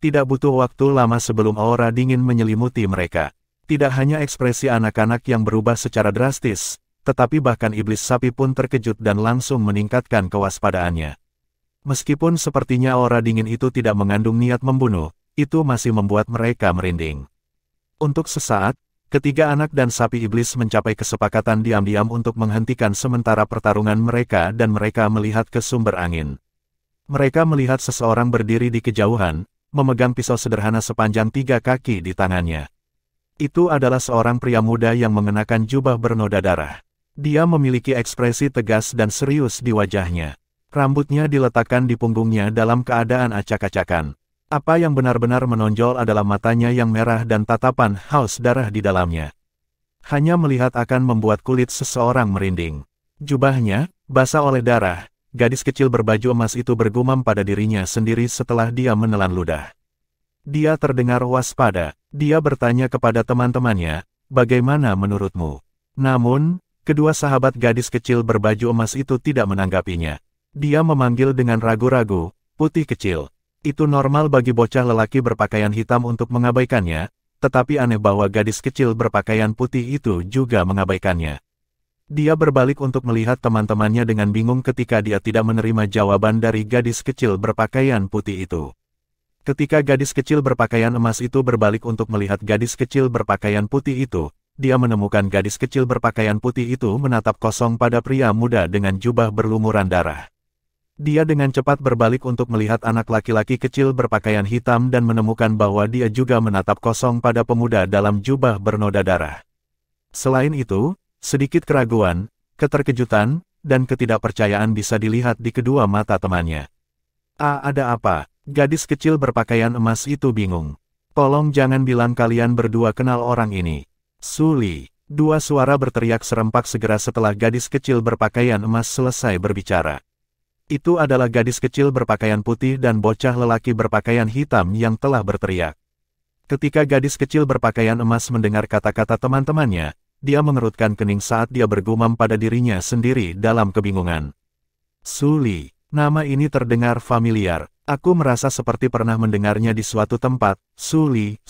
Tidak butuh waktu lama sebelum aura dingin menyelimuti mereka. Tidak hanya ekspresi anak-anak yang berubah secara drastis, tetapi bahkan iblis sapi pun terkejut dan langsung meningkatkan kewaspadaannya. Meskipun sepertinya aura dingin itu tidak mengandung niat membunuh, itu masih membuat mereka merinding. Untuk sesaat, ketiga anak dan sapi iblis mencapai kesepakatan diam-diam untuk menghentikan sementara pertarungan mereka dan mereka melihat ke sumber angin. Mereka melihat seseorang berdiri di kejauhan, memegang pisau sederhana sepanjang 3 kaki di tangannya. Itu adalah seorang pria muda yang mengenakan jubah bernoda darah. Dia memiliki ekspresi tegas dan serius di wajahnya. Rambutnya diletakkan di punggungnya dalam keadaan acak-acakan. Apa yang benar-benar menonjol adalah matanya yang merah dan tatapan haus darah di dalamnya. Hanya melihat akan membuat kulit seseorang merinding. Jubahnya, basah oleh darah, gadis kecil berbaju emas itu bergumam pada dirinya sendiri setelah dia menelan ludah. Dia terdengar waspada. Dia bertanya kepada teman-temannya, "Bagaimana menurutmu?" Namun, kedua sahabat gadis kecil berbaju emas itu tidak menanggapinya. Dia memanggil dengan ragu-ragu, "Putih kecil." Itu normal bagi bocah lelaki berpakaian hitam untuk mengabaikannya, tetapi aneh bahwa gadis kecil berpakaian putih itu juga mengabaikannya. Dia berbalik untuk melihat teman-temannya dengan bingung ketika dia tidak menerima jawaban dari gadis kecil berpakaian putih itu. Ketika gadis kecil berpakaian emas itu berbalik untuk melihat gadis kecil berpakaian putih itu, dia menemukan gadis kecil berpakaian putih itu menatap kosong pada pria muda dengan jubah berlumuran darah. Dia dengan cepat berbalik untuk melihat anak laki-laki kecil berpakaian hitam dan menemukan bahwa dia juga menatap kosong pada pemuda dalam jubah bernoda darah. Selain itu, sedikit keraguan, keterkejutan, dan ketidakpercayaan bisa dilihat di kedua mata temannya. Ada apa?" Gadis kecil berpakaian emas itu bingung. "Tolong jangan bilang kalian berdua kenal orang ini. Sully." Dua suara berteriak serempak segera setelah gadis kecil berpakaian emas selesai berbicara. Itu adalah gadis kecil berpakaian putih dan bocah lelaki berpakaian hitam yang telah berteriak. Ketika gadis kecil berpakaian emas mendengar kata-kata teman-temannya, dia mengerutkan kening saat dia bergumam pada dirinya sendiri dalam kebingungan. "Sully, nama ini terdengar familiar. Aku merasa seperti pernah mendengarnya di suatu tempat. Sully.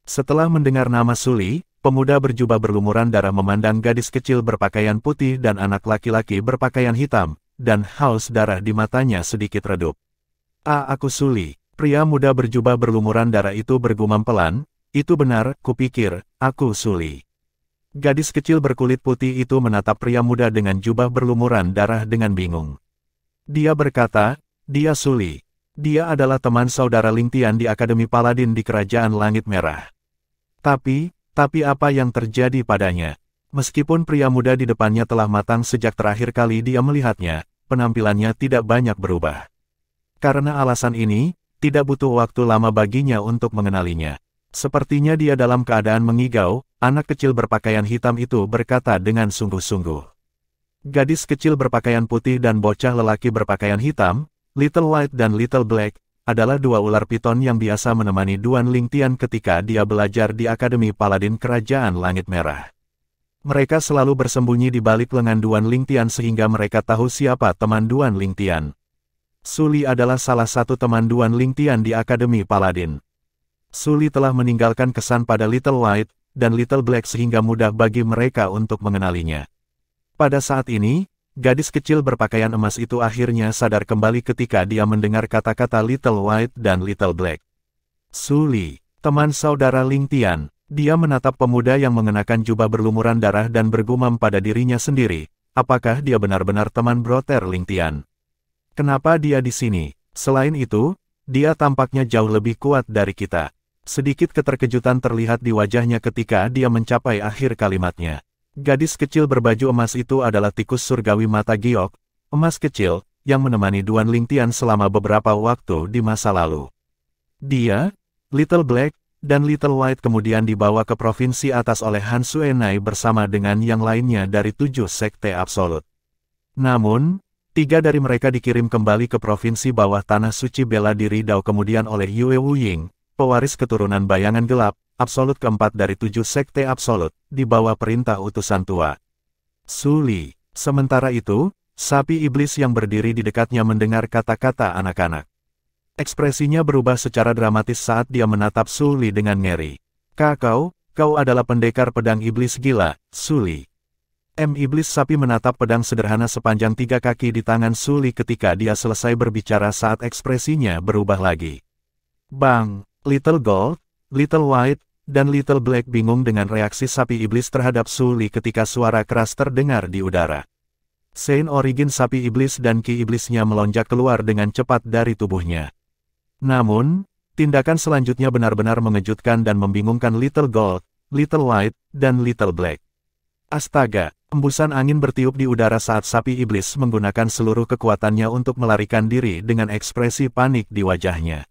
Setelah mendengar nama Sully, pemuda berjubah berlumuran darah memandang gadis kecil berpakaian putih dan anak laki-laki berpakaian hitam, dan haus darah di matanya sedikit redup. Aku Sully." Pria muda berjubah berlumuran darah itu bergumam pelan, "Itu benar, kupikir, aku Sully." Gadis kecil berkulit putih itu menatap pria muda dengan jubah berlumuran darah dengan bingung. Dia berkata, "Dia Sully. Dia adalah teman saudara Ling Tian di Akademi Paladin di Kerajaan Langit Merah." Tapi apa yang terjadi padanya? Meskipun pria muda di depannya telah matang sejak terakhir kali dia melihatnya, penampilannya tidak banyak berubah. Karena alasan ini, tidak butuh waktu lama baginya untuk mengenalinya. Sepertinya dia dalam keadaan mengigau, anak kecil berpakaian hitam itu berkata dengan sungguh-sungguh. Gadis kecil berpakaian putih dan bocah lelaki berpakaian hitam, Little White dan Little Black, adalah dua ular piton yang biasa menemani Duan Ling Tian ketika dia belajar di Akademi Paladin Kerajaan Langit Merah. Mereka selalu bersembunyi di balik lengan Duan Ling Tian sehingga mereka tahu siapa teman Duan Ling Tian. Sully adalah salah satu teman Duan Ling Tian di Akademi Paladin. Sully telah meninggalkan kesan pada Little White dan Little Black sehingga mudah bagi mereka untuk mengenalinya. Pada saat ini, gadis kecil berpakaian emas itu akhirnya sadar kembali ketika dia mendengar kata-kata Little White dan Little Black. Sully, teman saudara Ling Tian. Dia menatap pemuda yang mengenakan jubah berlumuran darah dan bergumam pada dirinya sendiri, apakah dia benar-benar teman brother Ling Tian? Kenapa dia di sini? Selain itu, dia tampaknya jauh lebih kuat dari kita. Sedikit keterkejutan terlihat di wajahnya ketika dia mencapai akhir kalimatnya. Gadis kecil berbaju emas itu adalah tikus surgawi mata giok, emas kecil, yang menemani Duan Ling Tian selama beberapa waktu di masa lalu. Dia, Little Black, dan Little White kemudian dibawa ke provinsi atas oleh Han Suenai bersama dengan yang lainnya dari 7 sekte absolut. Namun, 3 dari mereka dikirim kembali ke provinsi bawah tanah suci bela diri Dao kemudian oleh Yue Wuying, pewaris keturunan bayangan gelap, absolut keempat dari 7 sekte absolut, di bawah perintah utusan tua. Sully. Sementara itu, sapi iblis yang berdiri di dekatnya mendengar kata-kata anak-anak. Ekspresinya berubah secara dramatis saat dia menatap Sully dengan ngeri. Kau adalah pendekar pedang iblis gila, Sully." Iblis sapi menatap pedang sederhana sepanjang 3 kaki di tangan Sully ketika dia selesai berbicara saat ekspresinya berubah lagi. Bang! Little Gold, Little White, dan Little Black bingung dengan reaksi sapi iblis terhadap Sully ketika suara keras terdengar di udara. Saint Origin sapi iblis dan ki iblisnya melonjak keluar dengan cepat dari tubuhnya. Namun, tindakan selanjutnya benar-benar mengejutkan dan membingungkan Little Gold, Little White, dan Little Black. Astaga, embusan angin bertiup di udara saat sapi iblis menggunakan seluruh kekuatannya untuk melarikan diri dengan ekspresi panik di wajahnya.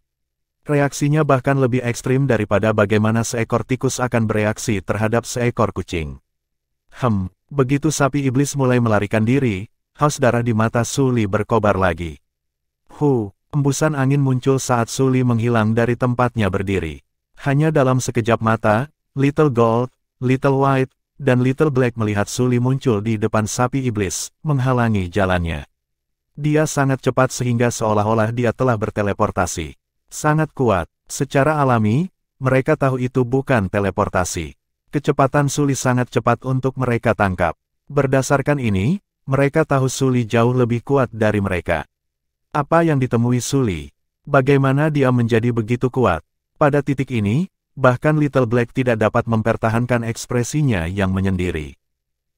Reaksinya bahkan lebih ekstrim daripada bagaimana seekor tikus akan bereaksi terhadap seekor kucing. Begitu sapi iblis mulai melarikan diri, haus darah di mata Sully berkobar lagi. Embusan angin muncul saat Sully menghilang dari tempatnya berdiri. Hanya dalam sekejap mata, Little Gold, Little White, dan Little Black melihat Sully muncul di depan sapi iblis, menghalangi jalannya. Dia sangat cepat sehingga seolah-olah dia telah berteleportasi. Sangat kuat. Secara alami, mereka tahu itu bukan teleportasi. Kecepatan Sully sangat cepat untuk mereka tangkap. Berdasarkan ini, mereka tahu Sully jauh lebih kuat dari mereka. Apa yang ditemui Sully? Bagaimana dia menjadi begitu kuat? Pada titik ini, bahkan Little Black tidak dapat mempertahankan ekspresinya yang menyendiri.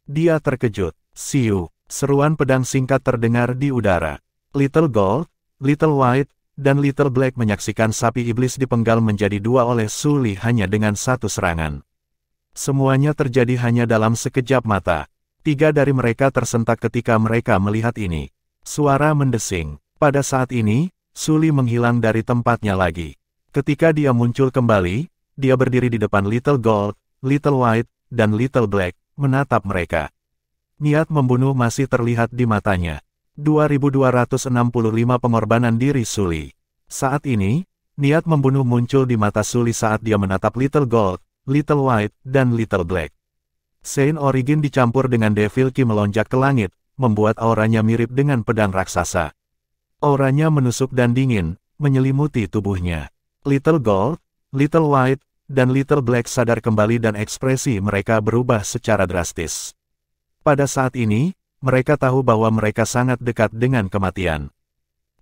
Dia terkejut. Siu, seruan pedang singkat terdengar di udara. Little Gold, Little White, dan Little Black menyaksikan sapi iblis dipenggal menjadi dua oleh Sully hanya dengan satu serangan. Semuanya terjadi hanya dalam sekejap mata. 3 dari mereka tersentak ketika mereka melihat ini. Suara mendesing. Pada saat ini, Sully menghilang dari tempatnya lagi. Ketika dia muncul kembali, dia berdiri di depan Little Gold, Little White, dan Little Black, menatap mereka. Niat membunuh masih terlihat di matanya. 2265 pengorbanan diri Sully. Saat ini, niat membunuh muncul di mata Sully saat dia menatap Little Gold, Little White, dan Little Black. Saint Origin dicampur dengan Devil Key melonjak ke langit, membuat auranya mirip dengan pedang raksasa. Auranya menusuk dan dingin, menyelimuti tubuhnya. Little Gold, Little White, dan Little Black sadar kembali dan ekspresi mereka berubah secara drastis. Pada saat ini, mereka tahu bahwa mereka sangat dekat dengan kematian.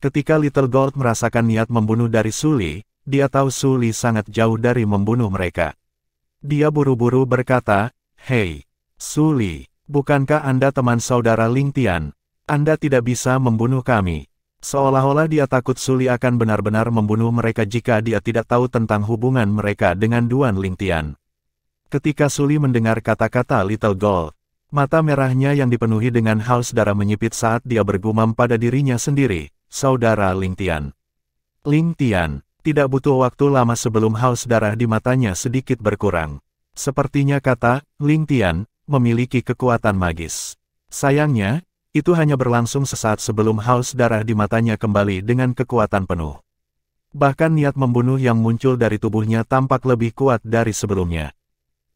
Ketika Little Gold merasakan niat membunuh dari Sully, dia tahu Sully sangat jauh dari membunuh mereka. Dia buru-buru berkata, "Hei, Sully, bukankah Anda teman saudara Ling Tian? Anda tidak bisa membunuh kami." Seolah-olah dia takut Sully akan benar-benar membunuh mereka jika dia tidak tahu tentang hubungan mereka dengan Duan Ling Tian. Ketika Sully mendengar kata-kata Little Gold, mata merahnya yang dipenuhi dengan haus darah menyipit saat dia bergumam pada dirinya sendiri, "Saudara Ling Tian." Ling Tian, tidak butuh waktu lama sebelum haus darah di matanya sedikit berkurang. Sepertinya kata, Ling Tian, memiliki kekuatan magis. Sayangnya, itu hanya berlangsung sesaat sebelum haus darah di matanya kembali dengan kekuatan penuh. Bahkan niat membunuh yang muncul dari tubuhnya tampak lebih kuat dari sebelumnya.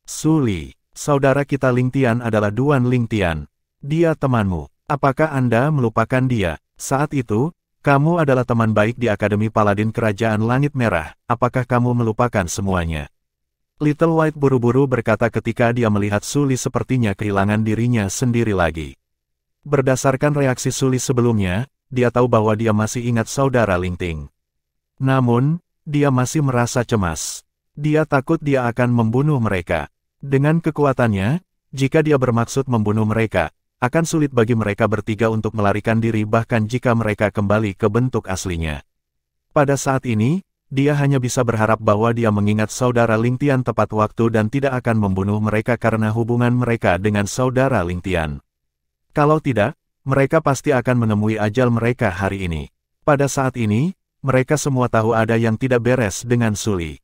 "Sully, saudara kita Ling Tian adalah Duan Ling Tian. Dia temanmu. Apakah Anda melupakan dia? Saat itu, kamu adalah teman baik di Akademi Paladin Kerajaan Langit Merah. Apakah kamu melupakan semuanya?" Little White buru-buru berkata ketika dia melihat Sully sepertinya kehilangan dirinya sendiri lagi. Berdasarkan reaksi Sully sebelumnya, dia tahu bahwa dia masih ingat saudara Ling Ting. Namun, dia masih merasa cemas. Dia takut dia akan membunuh mereka. Dengan kekuatannya, jika dia bermaksud membunuh mereka, akan sulit bagi mereka bertiga untuk melarikan diri bahkan jika mereka kembali ke bentuk aslinya. Pada saat ini, dia hanya bisa berharap bahwa dia mengingat saudara Ling Tian tepat waktu dan tidak akan membunuh mereka karena hubungan mereka dengan saudara Ling Tian. Kalau tidak, mereka pasti akan menemui ajal mereka hari ini. Pada saat ini, mereka semua tahu ada yang tidak beres dengan Sully.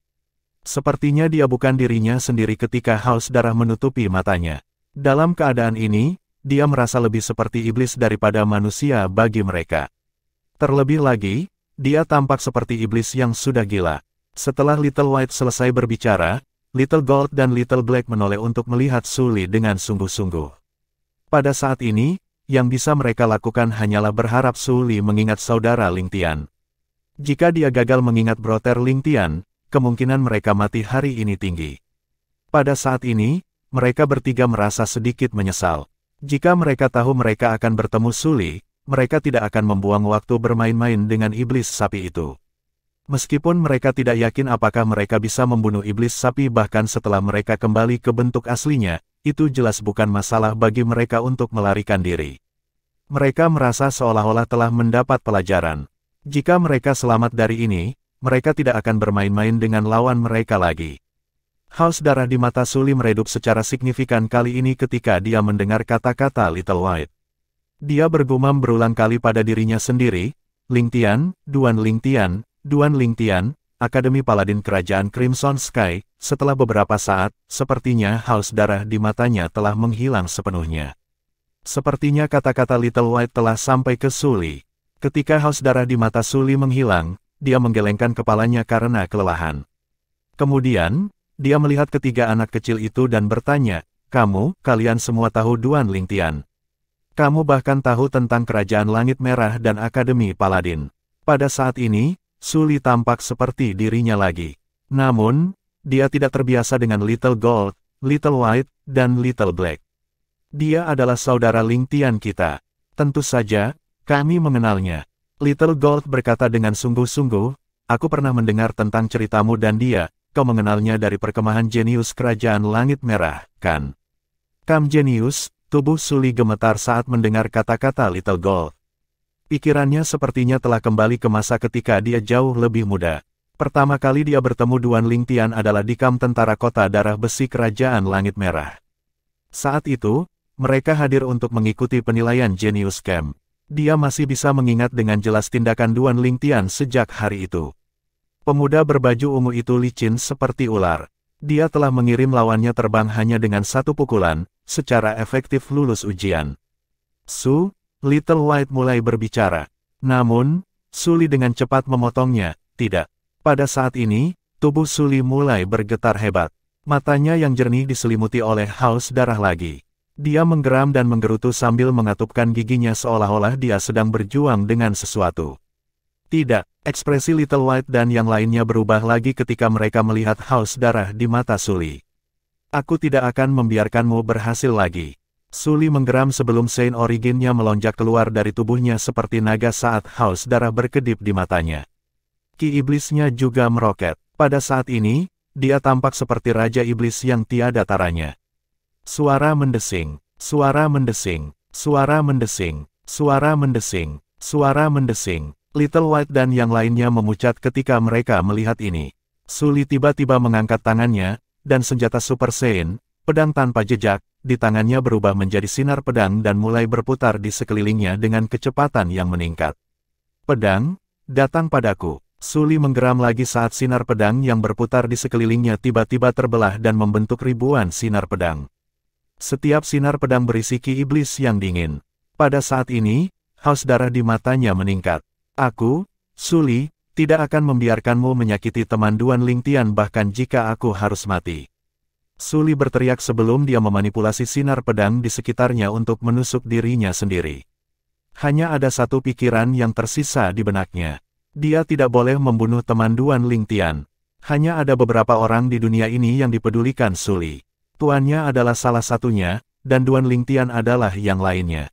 Sepertinya dia bukan dirinya sendiri ketika haus darah menutupi matanya. Dalam keadaan ini, dia merasa lebih seperti iblis daripada manusia bagi mereka. Terlebih lagi, dia tampak seperti iblis yang sudah gila. Setelah Little White selesai berbicara, Little Gold dan Little Black menoleh untuk melihat Sully dengan sungguh-sungguh. Pada saat ini, yang bisa mereka lakukan hanyalah berharap Sully mengingat saudara Ling Tian. Jika dia gagal mengingat Brother Ling Tian, kemungkinan mereka mati hari ini tinggi. Pada saat ini, mereka bertiga merasa sedikit menyesal. Jika mereka tahu mereka akan bertemu Sully, mereka tidak akan membuang waktu bermain-main dengan iblis sapi itu. Meskipun mereka tidak yakin apakah mereka bisa membunuh iblis sapi bahkan setelah mereka kembali ke bentuk aslinya, itu jelas bukan masalah bagi mereka untuk melarikan diri. Mereka merasa seolah-olah telah mendapat pelajaran. Jika mereka selamat dari ini, mereka tidak akan bermain-main dengan lawan mereka lagi. Haus darah di mata Sully meredup secara signifikan kali ini ketika dia mendengar kata-kata Little White. Dia bergumam berulang kali pada dirinya sendiri, "Ling Tian, Duan Ling Tian, Duan Ling Tian, Akademi Paladin Kerajaan Crimson Sky." Setelah beberapa saat, sepertinya haus darah di matanya telah menghilang sepenuhnya. Sepertinya kata-kata Little White telah sampai ke Sully. Ketika haus darah di mata Sully menghilang, dia menggelengkan kepalanya karena kelelahan. Kemudian, dia melihat ketiga anak kecil itu dan bertanya, kalian semua tahu Duan Ling Tian. Kamu bahkan tahu tentang Kerajaan Langit Merah dan Akademi Paladin." Pada saat ini, Sully tampak seperti dirinya lagi. Namun, dia tidak terbiasa dengan Little Gold, Little White, dan Little Black. Dia adalah saudara Ling Tian kita. Tentu saja, kami mengenalnya. Little Gold berkata dengan sungguh-sungguh, aku pernah mendengar tentang ceritamu dan dia, kau mengenalnya dari perkemahan jenius Kerajaan Langit Merah, kan? Kam jenius, tubuh Suli gemetar saat mendengar kata-kata Little Gold. Pikirannya sepertinya telah kembali ke masa ketika dia jauh lebih muda. Pertama kali dia bertemu Duan Ling Tian adalah di kamp tentara kota darah besi Kerajaan Langit Merah. Saat itu, mereka hadir untuk mengikuti penilaian Genius Camp. Dia masih bisa mengingat dengan jelas tindakan Duan Ling Tian sejak hari itu. Pemuda berbaju ungu itu licin seperti ular. Dia telah mengirim lawannya terbang hanya dengan satu pukulan, secara efektif lulus ujian. Little White mulai berbicara. Namun, Suli dengan cepat memotongnya, tidak. Pada saat ini, tubuh Suli mulai bergetar hebat. Matanya yang jernih diselimuti oleh haus darah lagi. Dia menggeram dan menggerutu sambil mengatupkan giginya seolah-olah dia sedang berjuang dengan sesuatu. Tidak, ekspresi Little White dan yang lainnya berubah lagi ketika mereka melihat haus darah di mata Suli. Aku tidak akan membiarkanmu berhasil lagi. Suli menggeram sebelum Saint Originnya melonjak keluar dari tubuhnya seperti naga saat haus darah berkedip di matanya. Ki iblisnya juga meroket. Pada saat ini, dia tampak seperti Raja Iblis yang tiada taranya. Suara mendesing, suara mendesing, suara mendesing, suara mendesing, suara mendesing. Little White dan yang lainnya memucat ketika mereka melihat ini. Suli tiba-tiba mengangkat tangannya, dan senjata Super Saiyan, pedang tanpa jejak, di tangannya berubah menjadi sinar pedang dan mulai berputar di sekelilingnya dengan kecepatan yang meningkat. Pedang, datang padaku. Suli menggeram lagi saat sinar pedang yang berputar di sekelilingnya tiba-tiba terbelah dan membentuk ribuan sinar pedang. Setiap sinar pedang berisi ki iblis yang dingin. Pada saat ini, haus darah di matanya meningkat. Aku, Suli, tidak akan membiarkanmu menyakiti teman Duan Ling Tian bahkan jika aku harus mati. Suli berteriak sebelum dia memanipulasi sinar pedang di sekitarnya untuk menusuk dirinya sendiri. Hanya ada satu pikiran yang tersisa di benaknya. Dia tidak boleh membunuh teman Duan Ling Tian. Hanya ada beberapa orang di dunia ini yang dipedulikan Suli. Tuannya adalah salah satunya, dan Duan Ling Tian adalah yang lainnya.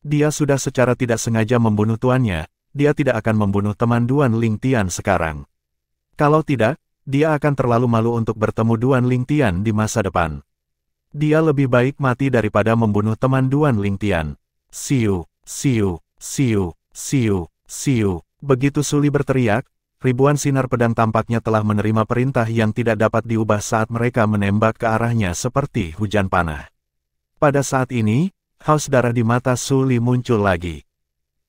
Dia sudah secara tidak sengaja membunuh tuannya, dia tidak akan membunuh teman Duan Ling Tian sekarang. Kalau tidak, dia akan terlalu malu untuk bertemu Duan Ling Tian di masa depan. Dia lebih baik mati daripada membunuh teman Duan Ling Tian. Siu, siu, siu, siu, siu. Begitu Suli berteriak, ribuan sinar pedang tampaknya telah menerima perintah yang tidak dapat diubah saat mereka menembak ke arahnya seperti hujan panah. Pada saat ini, haus darah di mata Suli muncul lagi.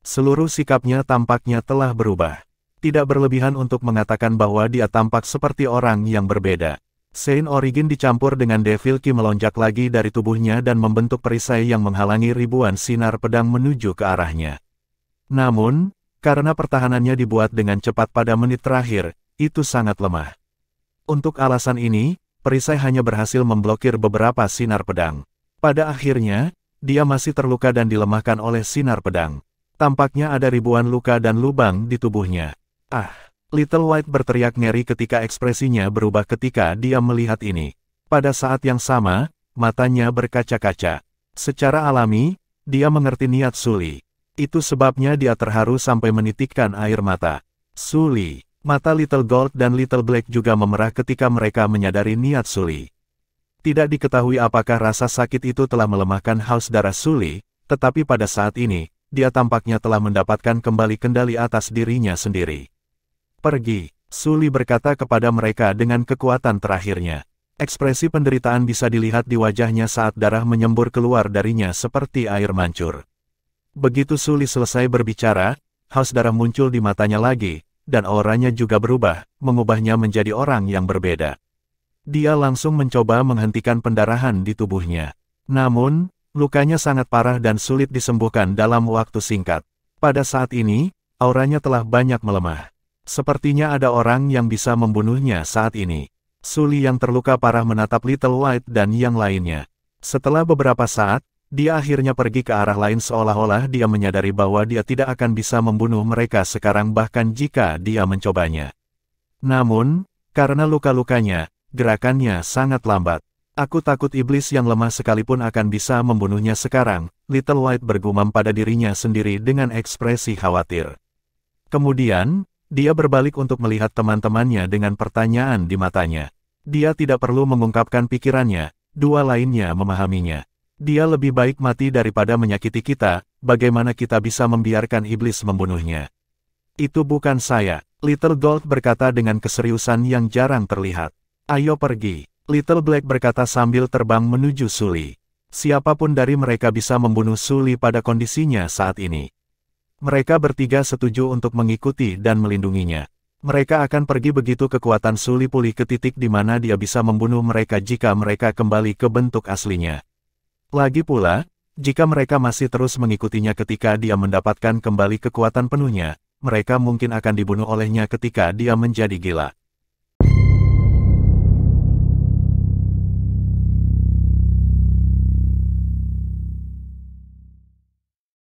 Seluruh sikapnya tampaknya telah berubah. Tidak berlebihan untuk mengatakan bahwa dia tampak seperti orang yang berbeda. Saint Origin dicampur dengan Devil Ki melonjak lagi dari tubuhnya dan membentuk perisai yang menghalangi ribuan sinar pedang menuju ke arahnya. Namun, karena pertahanannya dibuat dengan cepat pada menit terakhir, itu sangat lemah. Untuk alasan ini, perisai hanya berhasil memblokir beberapa sinar pedang. Pada akhirnya, dia masih terluka dan dilemahkan oleh sinar pedang. Tampaknya ada ribuan luka dan lubang di tubuhnya. Ah! Little White berteriak ngeri ketika ekspresinya berubah ketika dia melihat ini. Pada saat yang sama, matanya berkaca-kaca. Secara alami, dia mengerti niat Suli. Itu sebabnya dia terharu sampai menitikkan air mata. Suli, mata Little Gold dan Little Black juga memerah ketika mereka menyadari niat Suli. Tidak diketahui apakah rasa sakit itu telah melemahkan haus darah Suli, tetapi pada saat ini, dia tampaknya telah mendapatkan kembali kendali atas dirinya sendiri. Pergi, Suli berkata kepada mereka dengan kekuatan terakhirnya. Ekspresi penderitaan bisa dilihat di wajahnya saat darah menyembur keluar darinya seperti air mancur. Begitu Suli selesai berbicara, haus darah muncul di matanya lagi, dan auranya juga berubah, mengubahnya menjadi orang yang berbeda. Dia langsung mencoba menghentikan pendarahan di tubuhnya. Namun, lukanya sangat parah dan sulit disembuhkan dalam waktu singkat. Pada saat ini, auranya telah banyak melemah. Sepertinya ada orang yang bisa membunuhnya saat ini. Suli yang terluka parah menatap Little White dan yang lainnya. Setelah beberapa saat, dia akhirnya pergi ke arah lain seolah-olah dia menyadari bahwa dia tidak akan bisa membunuh mereka sekarang bahkan jika dia mencobanya. Namun, karena luka-lukanya, gerakannya sangat lambat. Aku takut iblis yang lemah sekalipun akan bisa membunuhnya sekarang, Little White bergumam pada dirinya sendiri dengan ekspresi khawatir. Kemudian, dia berbalik untuk melihat teman-temannya dengan pertanyaan di matanya. Dia tidak perlu mengungkapkan pikirannya, dua lainnya memahaminya. Dia lebih baik mati daripada menyakiti kita, bagaimana kita bisa membiarkan iblis membunuhnya? Itu bukan saya, Little Gold berkata dengan keseriusan yang jarang terlihat. Ayo pergi. Little Black berkata sambil terbang menuju Sully. Siapapun dari mereka bisa membunuh Sully pada kondisinya saat ini. Mereka bertiga setuju untuk mengikuti dan melindunginya. Mereka akan pergi begitu kekuatan Sully pulih ke titik di mana dia bisa membunuh mereka jika mereka kembali ke bentuk aslinya. Lagi pula, jika mereka masih terus mengikutinya ketika dia mendapatkan kembali kekuatan penuhnya, mereka mungkin akan dibunuh olehnya ketika dia menjadi gila.